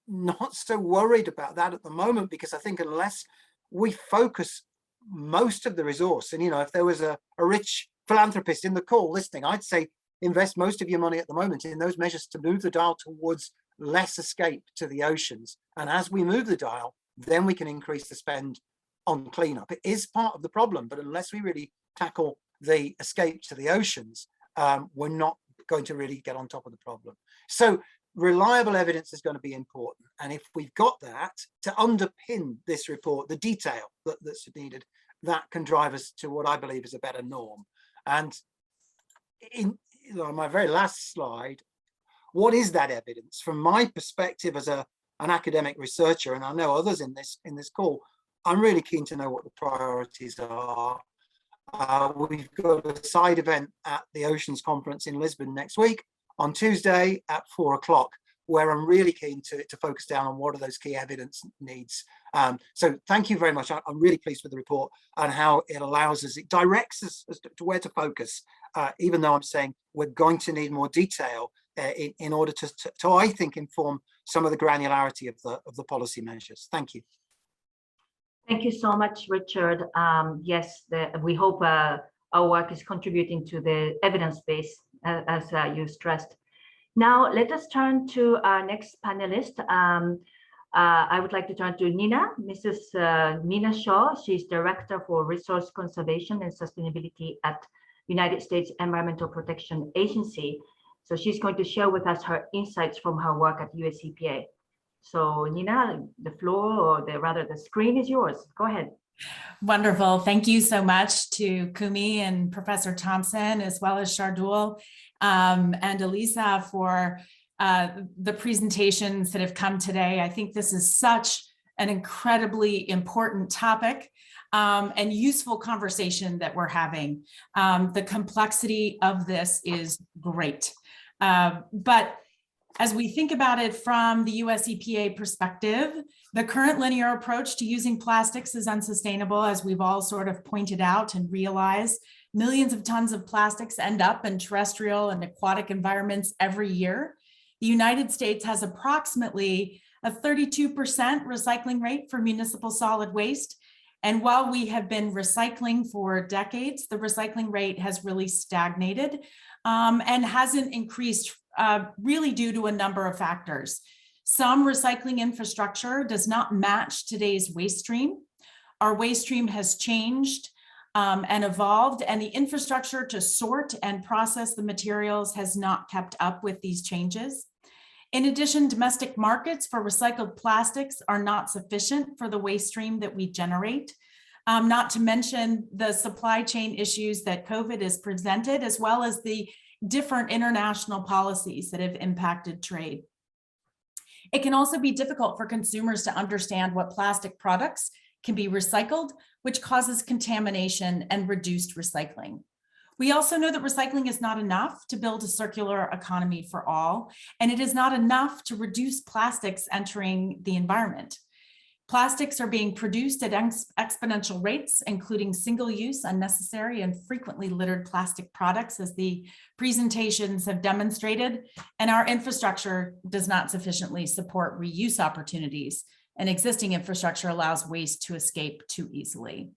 not so worried about that at the moment, because I think unless we focus most of the resource, and if there was a rich philanthropist in the call listening, I'd say invest most of your money at the moment in those measures to move the dial towards less escape to the oceans. And as we move the dial, then we can increase the spend on cleanup. It is part of the problem, but unless we really tackle the escape to the oceans, we're not going to really get on top of the problem. So reliable evidence is going to be important. And if we've got that to underpin this report, the detail that's needed, that can drive us to what I believe is a better norm. And on my very last slide, what is that evidence? From my perspective as an academic researcher, and I know others in this call, I'm really keen to know what the priorities are. We've got a side event at the Oceans Conference in Lisbon next week on Tuesday at 4 o'clock, where I'm really keen to focus down on what are those key evidence needs. So thank you very much. I'm really pleased with the report and how it allows us, it directs us as to where to focus, even though I'm saying we're going to need more detail in order to, I think, inform some of the granularity of the policy measures. Thank you. Thank you so much, Richard. Yes, we hope our work is contributing to the evidence base, as you stressed. Now, let us turn to our next panelist. I would like to turn to Nina, Mrs. Nina Shaw. She's Director for Resource Conservation and Sustainability at United States Environmental Protection Agency. So she's going to share with us her insights from her work at US EPA. So Nina, the floor, or rather the screen is yours. Go ahead. Wonderful. Thank you so much to Kumi and Professor Thompson, as well as Shardul and Elisa for the presentations that have come today. I think this is such an incredibly important topic and useful conversation that we're having. The complexity of this is great. But as we think about it from the US EPA perspective, the current linear approach to using plastics is unsustainable, as we've all sort of pointed out and realized. Millions of tons of plastics end up in terrestrial and aquatic environments every year. The United States has approximately a 32% recycling rate for municipal solid waste. And while we have been recycling for decades, the recycling rate has really stagnated and hasn't increased really due to a number of factors. Some recycling infrastructure does not match today's waste stream. Our waste stream has changed and evolved, and the infrastructure to sort and process the materials has not kept up with these changes. In addition, domestic markets for recycled plastics are not sufficient for the waste stream that we generate, not to mention the supply chain issues that COVID has presented, as well as the different international policies that have impacted trade. It can also be difficult for consumers to understand what plastic products can be recycled, which causes contamination and reduced recycling. We also know that recycling is not enough to build a circular economy for all, and it is not enough to reduce plastics entering the environment. Plastics are being produced at exponential rates, including single-use, unnecessary, and frequently littered plastic products, as the presentations have demonstrated, and our infrastructure does not sufficiently support reuse opportunities, and existing infrastructure allows waste to escape too easily.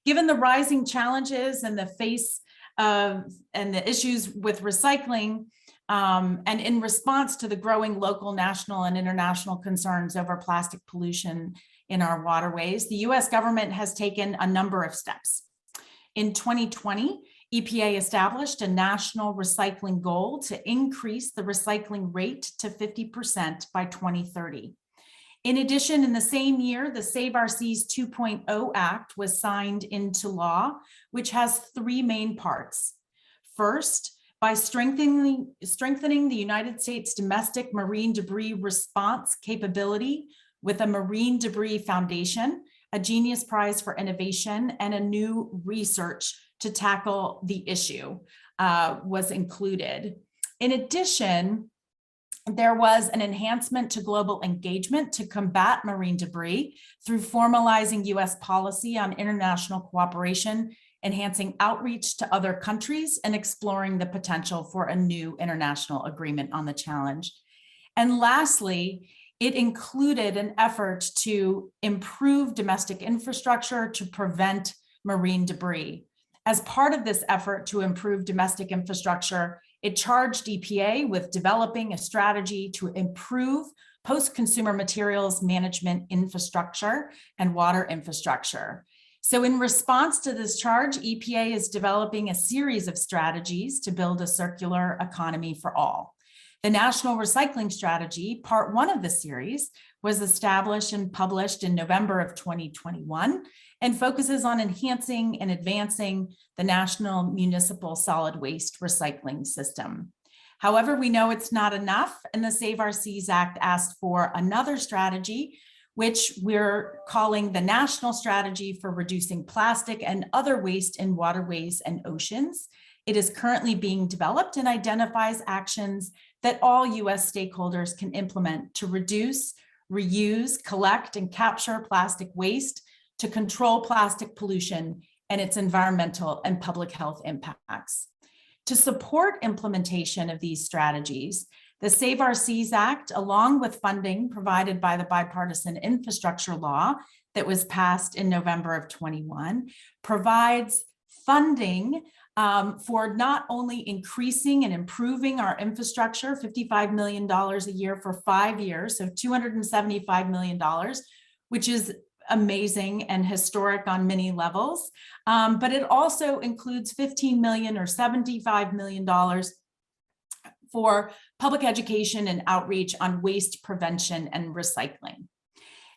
Given the rising challenges and the face of and the issues with recycling, and in response to the growing local, national, and international concerns over plastic pollution in our waterways, the US government has taken a number of steps. In 2020, EPA established a national recycling goal to increase the recycling rate to 50% by 2030. In addition, in the same year, the Save Our Seas 2.0 Act was signed into law, which has three main parts. First, by strengthening the United States domestic marine debris response capability with a Marine Debris Foundation, a Genius Prize for Innovation, and a new research to tackle the issue was included. In addition, there was an enhancement to global engagement to combat marine debris through formalizing US policy on international cooperation, enhancing outreach to other countries, and exploring the potential for a new international agreement on the challenge. And lastly, it included an effort to improve domestic infrastructure to prevent marine debris. As part of this effort to improve domestic infrastructure, it charged EPA with developing a strategy to improve post-consumer materials management infrastructure and water infrastructure. So in response to this charge, EPA is developing a series of strategies to build a circular economy for all. The National Recycling Strategy, part one of the series, was established and published in November of 2021 and focuses on enhancing and advancing the national municipal solid waste recycling system. However, we know it's not enough, and the Save Our Seas Act asked for another strategy, which we're calling the National Strategy for Reducing Plastic and Other Waste in Waterways and Oceans. It is currently being developed and identifies actions that all US stakeholders can implement to reduce, reuse, collect, and capture plastic waste, to control plastic pollution and its environmental and public health impacts. To support implementation of these strategies, the Save Our Seas Act, along with funding provided by the bipartisan infrastructure law that was passed in November of 21, provides funding for not only increasing and improving our infrastructure, $55 million a year for 5 years, so $275 million, which is amazing and historic on many levels, but it also includes $15 million or $75 million for public education and outreach on waste prevention and recycling.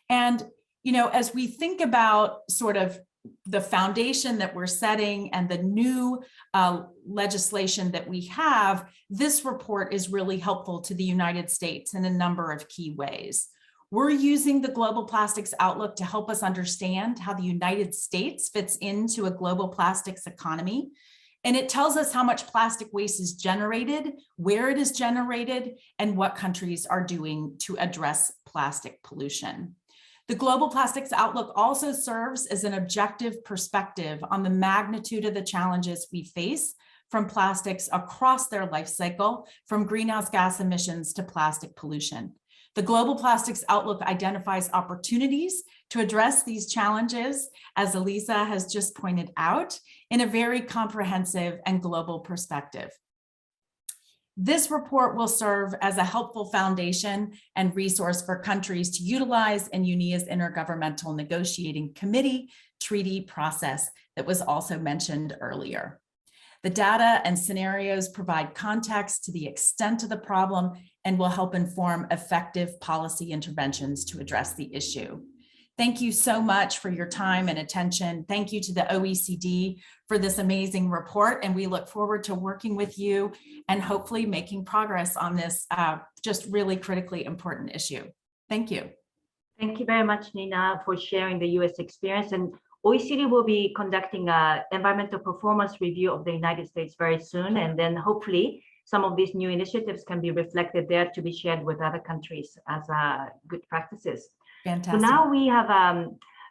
And as we think about sort of the foundation that we're setting and the new legislation that we have, this report is really helpful to the United States in a number of key ways. We're using the Global Plastics Outlook to help us understand how the United States fits into a global plastics economy. And it tells us how much plastic waste is generated, where it is generated, and what countries are doing to address plastic pollution. The Global Plastics Outlook also serves as an objective perspective on the magnitude of the challenges we face from plastics across their life cycle, from greenhouse gas emissions to plastic pollution. The Global Plastics Outlook identifies opportunities to address these challenges, as Elisa has just pointed out, in a very comprehensive and global perspective. This report will serve as a helpful foundation and resource for countries to utilize in UNEA's Intergovernmental Negotiating Committee treaty process that was also mentioned earlier. The data and scenarios provide context to the extent of the problem and will help inform effective policy interventions to address the issue. Thank you so much for your time and attention. Thank you to the OECD for this amazing report, and we look forward to working with you and hopefully making progress on this just really critically important issue. Thank you. Thank you very much, Nina, for sharing the US experience. And OECD will be conducting an environmental performance review of the United States very soon, and then hopefully some of these new initiatives can be reflected there to be shared with other countries as good practices. Fantastic. So now we have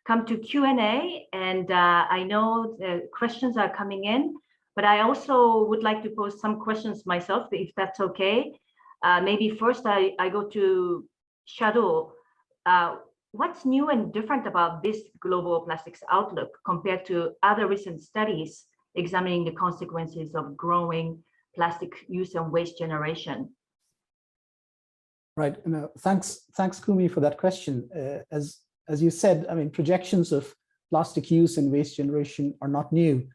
come to Q&A, and I know the questions are coming in, but I also would like to pose some questions myself, if that's okay. Maybe first I go to Shadul. What's new and different about this Global Plastics Outlook compared to other recent studies examining the consequences of growing plastic use and waste generation? Right. Thanks, Kumi, for that question. As you said, I mean, projections of plastic use and waste generation are not new.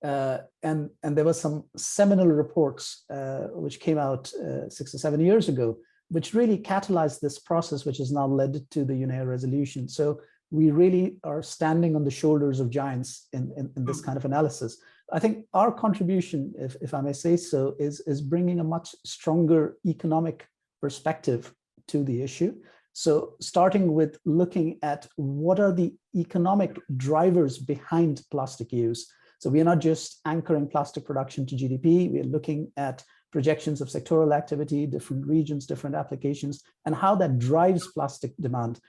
And there were some seminal reports which came out 6 or 7 years ago, which really catalyzed this process, which has now led to the UNEA resolution. So we really are standing on the shoulders of giants in this kind of analysis. I think our contribution, if I may say so, is bringing a much stronger economic perspective to the issue. So starting with looking at what are the economic drivers behind plastic use. So we are not just anchoring plastic production to GDP, we are looking at projections of sectoral activity, different regions, different applications, and how that drives plastic demand.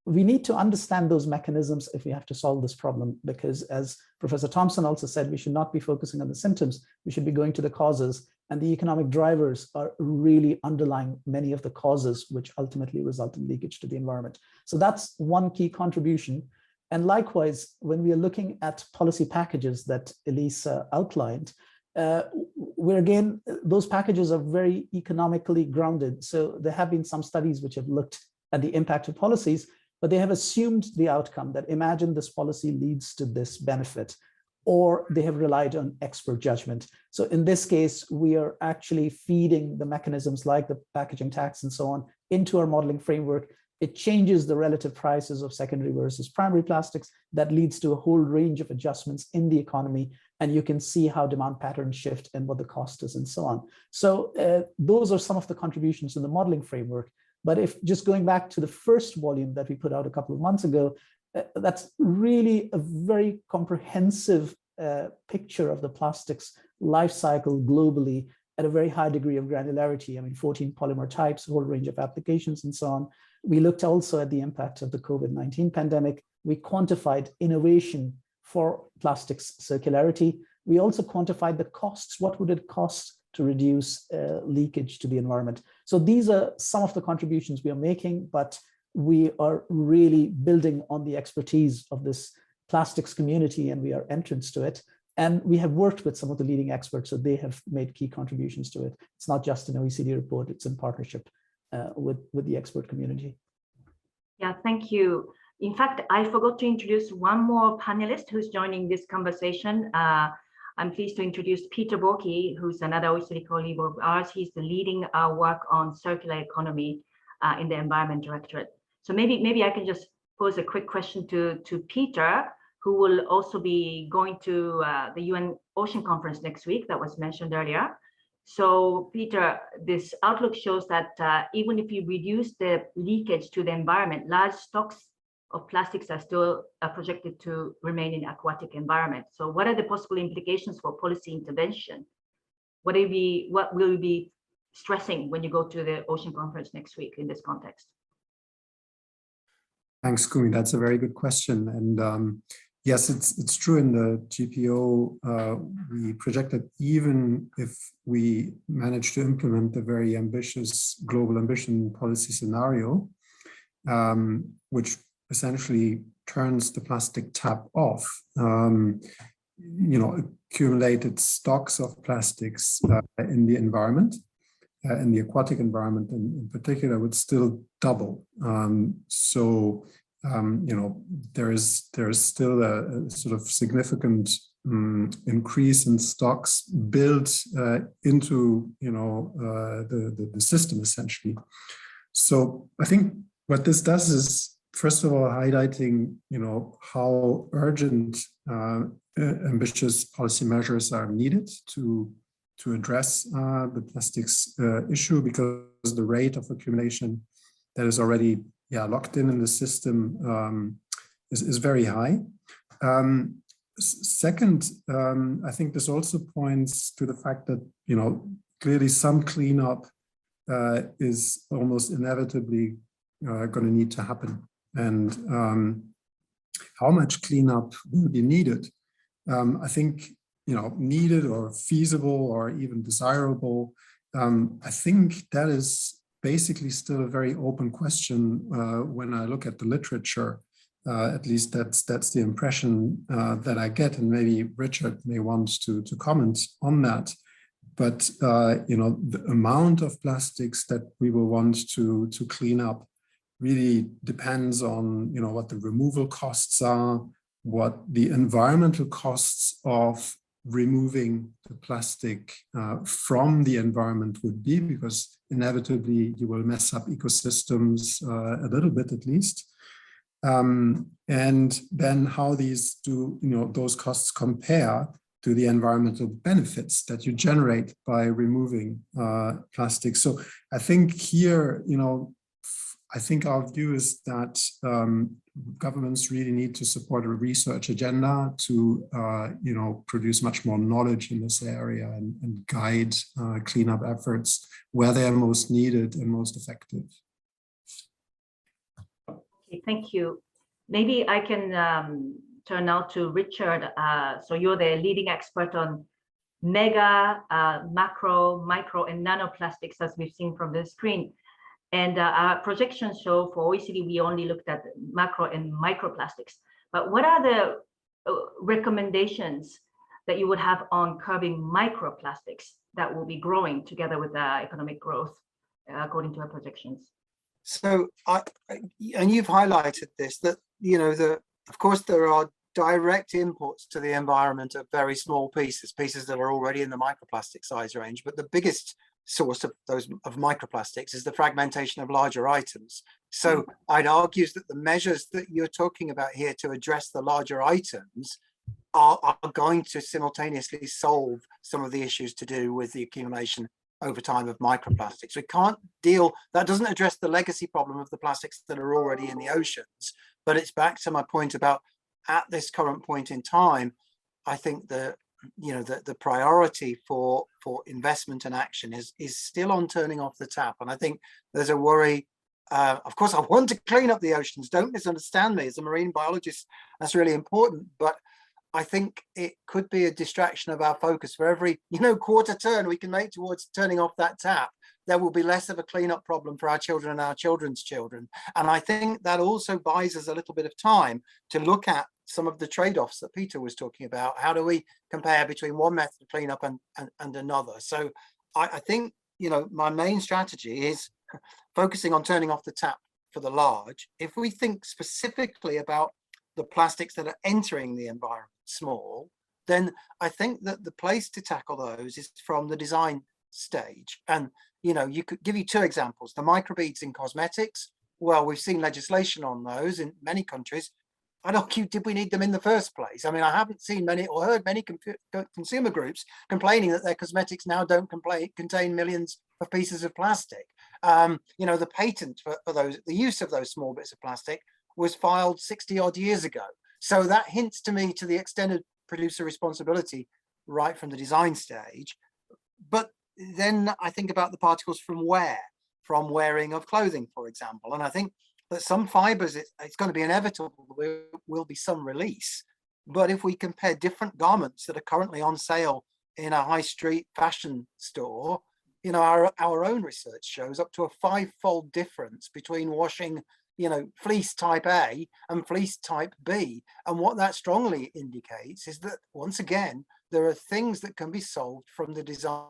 We need to understand those mechanisms if we have to solve this problem, because as Professor Thompson also said, we should not be focusing on the symptoms, we should be going to the causes, and the economic drivers are really underlying many of the causes which ultimately result in leakage to the environment. So that's one key contribution. And likewise, when we are looking at policy packages that Elisa outlined, where again, those packages are very economically grounded. So there have been some studies which have looked at the impact of policies, but they have assumed the outcome that imagine this policy leads to this benefit, or they have relied on expert judgment. So in this case, we are actually feeding the mechanisms like the packaging tax and so on into our modeling framework. It changes the relative prices of secondary versus primary plastics. That leads to a whole range of adjustments in the economy, and you can see how demand patterns shift and what the cost is and so on. So those are some of the contributions in the modeling framework. But if just going back to the first volume that we put out a couple of months ago, that's really a very comprehensive picture of the plastics life cycle globally at a very high degree of granularity. I mean, 14 polymer types, a whole range of applications and so on. We looked also at the impact of the COVID-19 pandemic. We quantified innovation for plastics circularity. We also quantified the costs. What would it cost to reduce leakage to the environment? So these are some of the contributions we are making, but we are really building on the expertise of this plastics community, and we are entrants to it. And we have worked with some of the leading experts, so they have made key contributions to it. It's not just an OECD report, it's in partnership with the expert community. Yeah, thank you. In fact, I forgot to introduce one more panelist who's joining this conversation. I'm pleased to introduce Peter Borky, who's another OECD colleague of ours. He's leading our work on circular economy in the Environment Directorate. So maybe I can just pose a quick question to Peter, who will also be going to the UN Ocean Conference next week that was mentioned earlier. So Peter, this outlook shows that even if you reduce the leakage to the environment, large stocks of plastics are still projected to remain in aquatic environment. So what are the possible implications for policy intervention? What will you be stressing when you go to the Ocean Conference next week in this context? Thanks, Kumi. That's a very good question. And yes, it's true in the GPO, we projected even if we manage to implement the very ambitious global ambition policy scenario, which essentially turns the plastic tap off, accumulated stocks of plastics in the environment, in the aquatic environment in particular, would still double. There is still a sort of significant increase in stocks built into the system essentially. So I think what this does is, first of all, highlighting how urgent ambitious policy measures are needed to address the plastics issue, because the rate of accumulation that is already locked in the system is very high. Second, I think this also points to the fact that clearly some cleanup is almost inevitably going to need to happen, and how much cleanup will be needed. I think needed or feasible or even desirable. I think that is basically still a very open question when I look at the literature. At least that's the impression that I get, and maybe Richard may want to comment on that. But the amount of plastics that we will want to clean up really depends on what the removal costs are, what the environmental costs of removing the plastic from the environment would be, because inevitably you will mess up ecosystems a little bit at least. And then how those costs compare to the environmental benefits that you generate by removing plastic. So I think here, I think our view is that governments really need to support a research agenda to, produce much more knowledge in this area and guide cleanup efforts where they are most needed and most effective. Okay, thank you. Maybe I can turn now to Richard. So you're the leading expert on mega, macro, micro, and nanoplastics, as we've seen from the screen. And our projections show for OECD, we only looked at macro and microplastics. But what are the recommendations that you would have on curbing microplastics that will be growing together with economic growth, according to our projections? So, and you've highlighted this, that, of course, there are direct inputs to the environment of very small pieces that are already in the microplastic size range. But the biggest source of microplastics is the fragmentation of larger items. So I'd argue that the measures that you're talking about here to address the larger items are going to simultaneously solve some of the issues to do with the accumulation over time of microplastics. We can't that doesn't address the legacy problem of the plastics that are already in the oceans, but it's back to my point about, at this current point in time, I think the priority for investment and action is still on turning off the tap. And I think there's a worry. Of course, I want to clean up the oceans. Don't misunderstand me. As a marine biologist, that's really important. But I think it could be a distraction of our focus. For every quarter turn we can make towards turning off that tap, there will be less of a cleanup problem for our children and our children's children. And I think that also buys us a little bit of time to look at some of the trade-offs that Peter was talking about. How do we compare between one method of cleanup and another? So I think, my main strategy is focusing on turning off the tap for the large. If we think specifically about the plastics that are entering the environment small, then I think that the place to tackle those is from the design stage. And you could give you two examples: the microbeads in cosmetics well, we've seen legislation on those in many countries. I'd argue, did we need them in the first place? I mean, I haven't seen many or heard many consumer groups complaining that their cosmetics now don't contain millions of pieces of plastic. You know, the patent for those, the use of those small bits of plastic was filed 60 odd years ago. So that hints to me to the extended producer responsibility right from the design stage. But then I think about the particles from wear, from wearing of clothing, for example. And I think that some fibers, it's going to be inevitable, there will be some release. But if we compare different garments that are currently on sale in a high street fashion store, you know, our own research shows up to a 5-fold difference between washing, you know, fleece type A and fleece type B. And what that strongly indicates is that, once again, there are things that can be solved from the design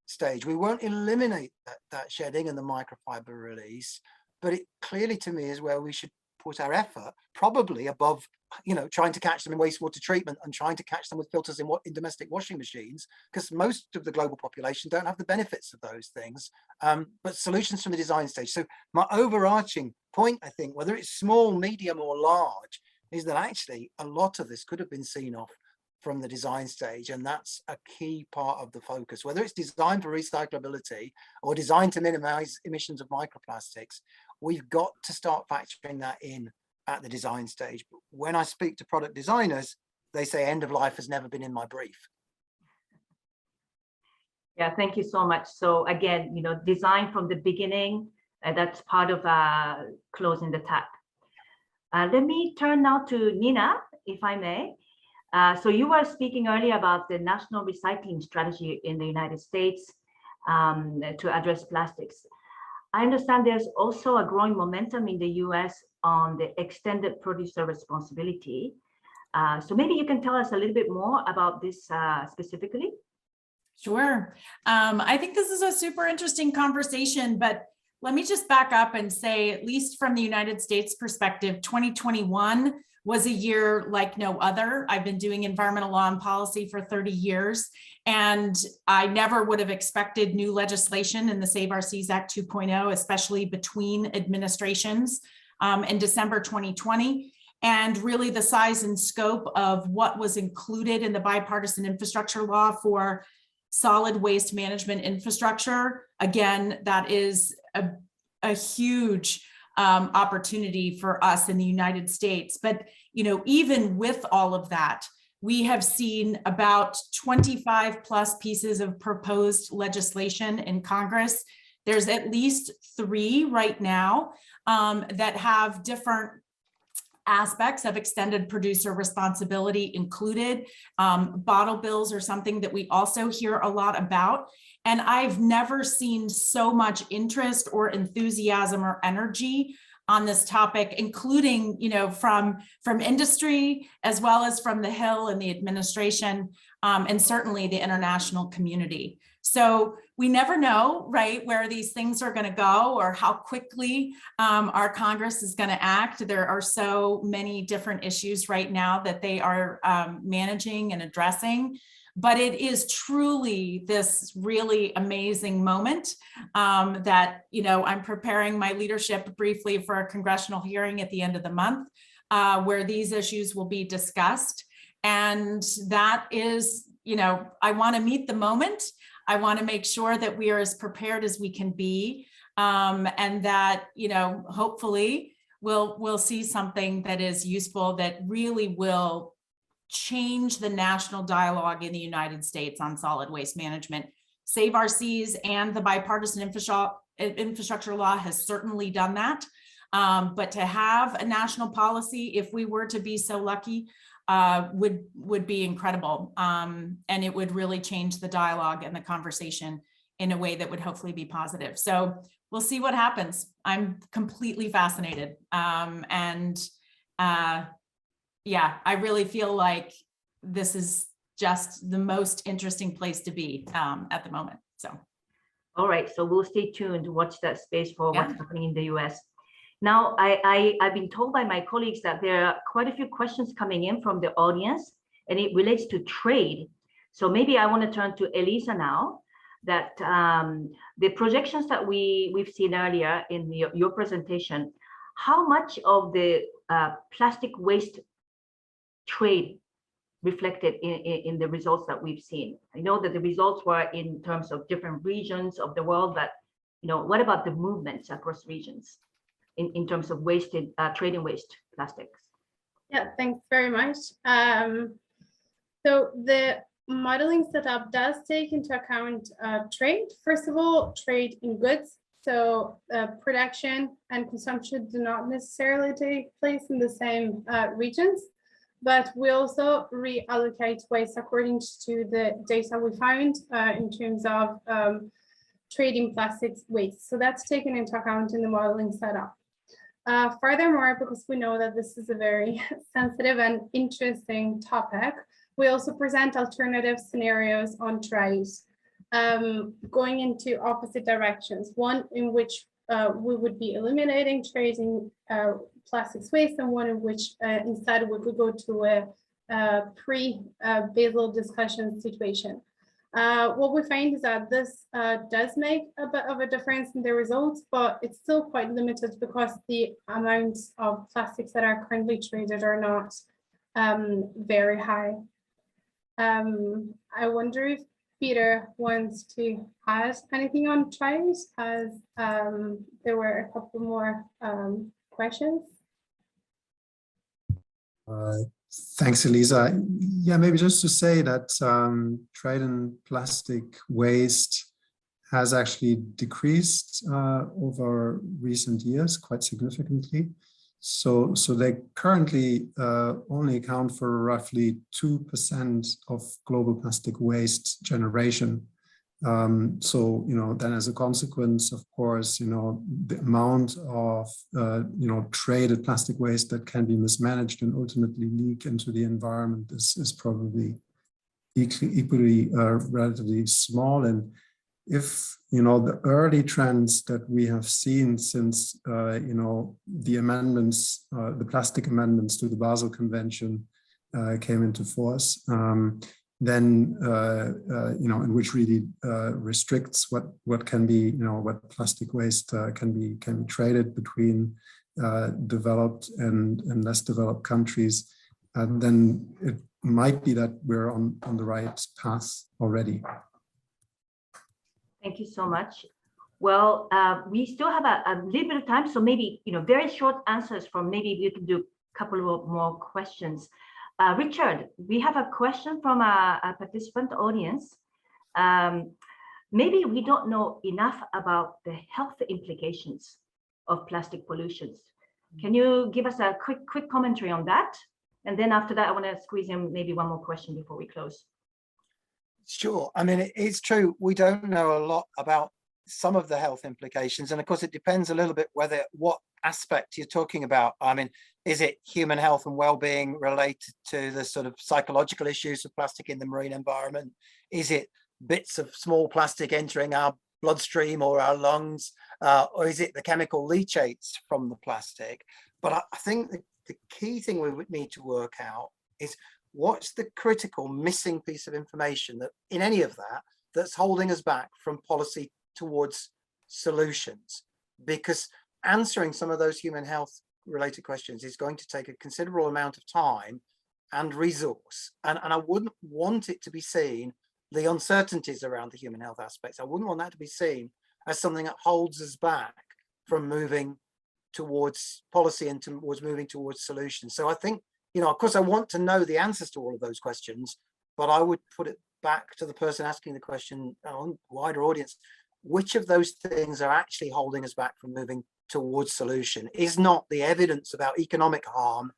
stage. We won't eliminate that shedding and the microfiber release, but it clearly to me is where we should put our effort, probably above, you know, trying to catch them in wastewater treatment and trying to catch them with filters in domestic washing machines, because most of the global population don't have the benefits of those things, but solutions from the design stage. So my overarching point, I think, whether it's small, medium or large, is that actually a lot of this could have been seen off from the design stage, and that's a key part of the focus. Whether it's designed for recyclability or designed to minimize emissions of microplastics, we've got to start factoring that in at the design stage. But when I speak to product designers, they say end of life has never been in my brief. Yeah, thank you so much. So again, you know, design from the beginning, that's part of closing the tap. Let me turn now to Nina, if I may. So you were speaking earlier about the national recycling strategy in the United States to address plastics. I understand there's also a growing momentum in the US on the extended producer responsibility. So maybe you can tell us a little bit more about this specifically. Sure. I think this is a super interesting conversation, but let me just back up and say, at least from the United States perspective, 2021 was a year like no other. I've been doing environmental law and policy for 30 years, and I never would have expected new legislation in the Save Our Seas Act 2.0, especially between administrations in December 2020. And really the size and scope of what was included in the bipartisan infrastructure law for solid waste management infrastructure. Again, that is a huge opportunity for us in the United States. But, you know, even with all of that, we have seen about 25 plus pieces of proposed legislation in Congress. There's at least 3 right now that have different aspects of extended producer responsibility included. Bottle bills are something that we also hear a lot about. And I've never seen so much interest or enthusiasm or energy on this topic, including, you know, from industry, as well as from the Hill and the administration, and certainly the international community. So we never know, right, where these things are going to go or how quickly our Congress is going to act. There are so many different issues right now that they are managing and addressing. But it is truly this really amazing moment that, you know, I'm preparing my leadership briefly for a congressional hearing at the end of the month where these issues will be discussed. And that is, you know, I want to meet the moment. I want to make sure that we are as prepared as we can be, and that, you know, hopefully we'll see something that is useful, that really will change the national dialogue in the United States on solid waste management. Save Our Seas and the bipartisan infrastructure law has certainly done that. But to have a national policy, if we were to be so lucky, would be incredible. And it would really change the dialogue and the conversation in a way that would hopefully be positive. So we'll see what happens. I'm completely fascinated. Yeah, I really feel like this is just the most interesting place to be at the moment. So, all right, so we'll stay tuned to watch that space for what's happening in the US. Now, I've been told by my colleagues that there are quite a few questions coming in from the audience, and it relates to trade. So maybe I want to turn to Elisa now. that the projections that we've seen earlier in your presentation, how much of the plastic waste trade reflected in the results that we've seen? I know that the results were in terms of different regions of the world, but what about the movements across regions in terms of wasted trading waste plastics? Yeah, thanks very much. So the modeling setup does take into account trade. First of all, trade in goods. So production and consumption do not necessarily take place in the same regions, but we also reallocate waste according to the data we found in terms of trading plastics waste. So that's taken into account in the modeling setup. Furthermore, because we know that this is a very sensitive and interesting topic, we also present alternative scenarios on trade, going into opposite directions. One in which we would be eliminating trading plastics waste, and one in which instead we could go to a pre-Basel discussion situation. What we find is that this does make a bit of a difference in the results, but it's still quite limited because the amounts of plastics that are currently traded are not very high. I wonder if Peter wants to add anything on trade, as there were a couple more questions. Thanks, Elisa. Yeah, maybe just to say that trade in plastic waste has actually decreased over recent years quite significantly. So they currently only account for roughly 2% of global plastic waste generation. So, then as a consequence, of course, the amount of, traded plastic waste that can be mismanaged and ultimately leak into the environment is probably equally relatively small. And if, the early trends that we have seen since, the amendments, the plastic amendments to the Basel Convention came into force, then, and which really restricts what can be, what plastic waste can be traded between developed and less developed countries, then it might be that we're on the right path already. Thank you so much. Well, we still have a little bit of time, so maybe very short answers from maybe we can do a couple of more questions. Richard, we have a question from a participant audience. Maybe we don't know enough about the health implications of plastic pollutions. Can you give us a quick commentary on that? And then after that, I want to squeeze in maybe one more question before we close. Sure. I mean, it's true. We don't know a lot about some of the health implications. And of course, it depends a little bit what aspect you're talking about. I mean, is it human health and well-being related to the sort of psychological issues of plastic in the marine environment? Is it bits of small plastic entering our bloodstream or our lungs? Or is it the chemical leachates from the plastic? But I think the key thing we would need to work out is what's the critical missing piece of information that in any of that's holding us back from policy towards solutions? Because answering some of those human health related questions is going to take a considerable amount of time and resource. And I wouldn't want it to be seen, the uncertainties around the human health aspects, I wouldn't want that to be seen as something that holds us back from moving towards policy and towards moving towards solutions. So I think, of course, I want to know the answers to all of those questions, but I would put it back to the person asking the question on wider audience. Which of those things are actually holding us back from moving towards solution? Is not the evidence about economic harm,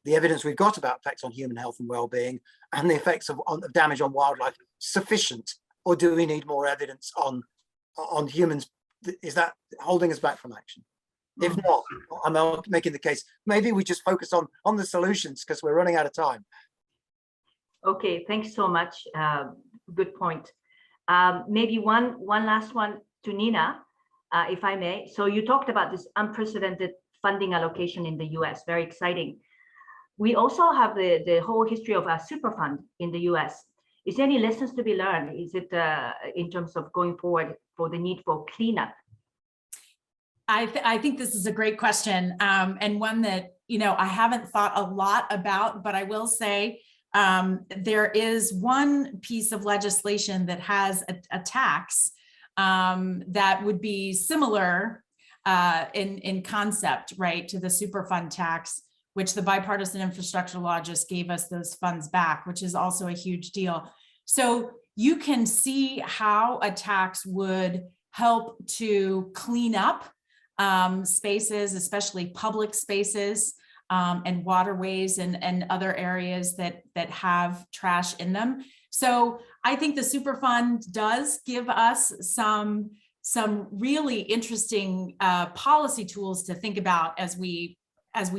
the evidence we've got about effects on human health and well-being and the effects of damage on wildlife sufficient? Or do we need more evidence on humans? Is that holding us back from action? If not, I'm making the case, maybe we just focus on the solutions because we're running out of time. Okay, thanks so much. Good point. Maybe one last one to Nina, if I may. So you talked about this unprecedented funding allocation in the US, very exciting. We also have the whole history of a Superfund in the US. Is there any lessons to be learned? Is it in terms of going forward for the need for cleanup? I think this is a great question, and one that, you know, I haven't thought a lot about, but I will say there is one piece of legislation that has a tax that would be similar in concept, right, to the Superfund tax, which the bipartisan infrastructure law just gave us those funds back, which is also a huge deal. So you can see how a tax would help to clean up spaces, especially public spaces and waterways and other areas that have trash in them. So I think the Superfund does give us some really interesting policy tools to think about as we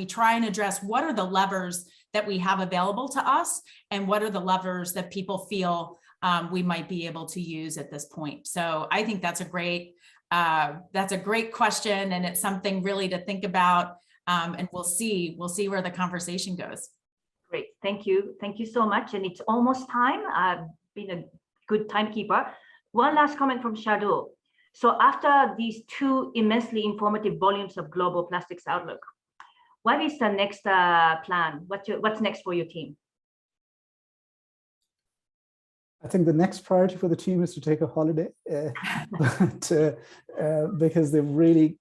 try and address what are the levers that we have available to us and what are the levers that people feel we might be able to use at this point. So I think that's a great question, and it's something really to think about, and we'll see where the conversation goes. Great, thank you so much. And it's almost time. I've been a good timekeeper. One last comment from Shardul. So after these two immensely informative volumes of Global Plastics Outlook, what is the next plan? What's next for your team? I think the next priority for the team is to take a holiday, because they've really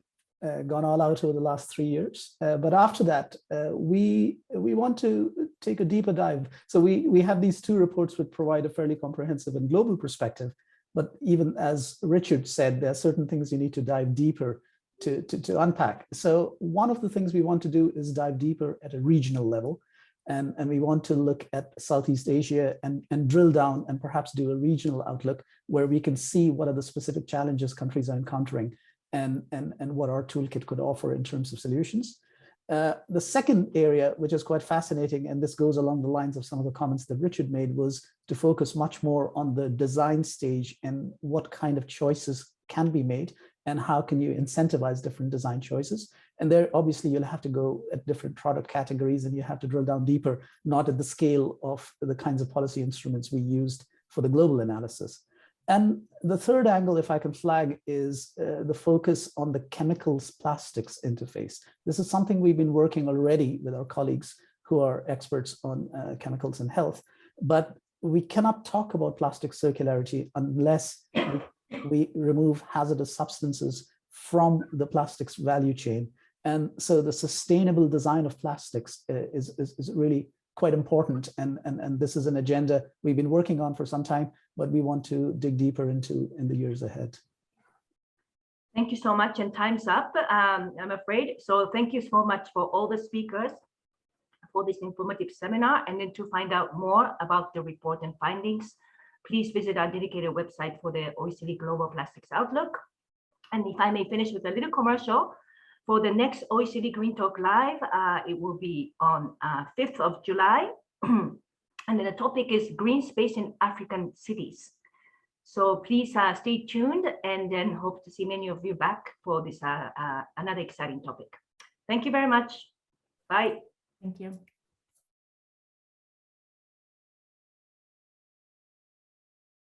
gone all out over the last 3 years. But after that, we want to take a deeper dive. So we have these two reports which provide a fairly comprehensive and global perspective. But even as Richard said, there are certain things you need to dive deeper to unpack. So one of the things we want to do is dive deeper at a regional level. And we want to look at Southeast Asia and drill down and perhaps do a regional outlook where we can see what are the specific challenges countries are encountering and what our toolkit could offer in terms of solutions. The second area, which is quite fascinating, and this goes along the lines of some of the comments that Richard made, was to focus much more on the design stage and what kind of choices can be made and how can you incentivize different design choices. And there, obviously, you'll have to go at different product categories and you have to drill down deeper, not at the scale of the kinds of policy instruments we used for the global analysis. And the third angle, if I can flag, is the focus on the chemicals plastics interface. This is something we've been working already with our colleagues who are experts on chemicals and health, but we cannot talk about plastic circularity unless we remove hazardous substances from the plastics value chain. And so the sustainable design of plastics is really quite important. And this is an agenda we've been working on for some time, but we want to dig deeper into in the years ahead. Thank you so much. And time's up, I'm afraid. So thank you so much for all the speakers for this informative seminar. And then to find out more about the report and findings, please visit our dedicated website for the OECD Global Plastics Outlook. And if I may finish with a little commercial, for the next OECD Green Talk Live, it will be on 5th of July. And then the topic is green space in African cities. So please stay tuned, and then hope to see many of you back for this another exciting topic. Thank you very much. Bye. Thank you.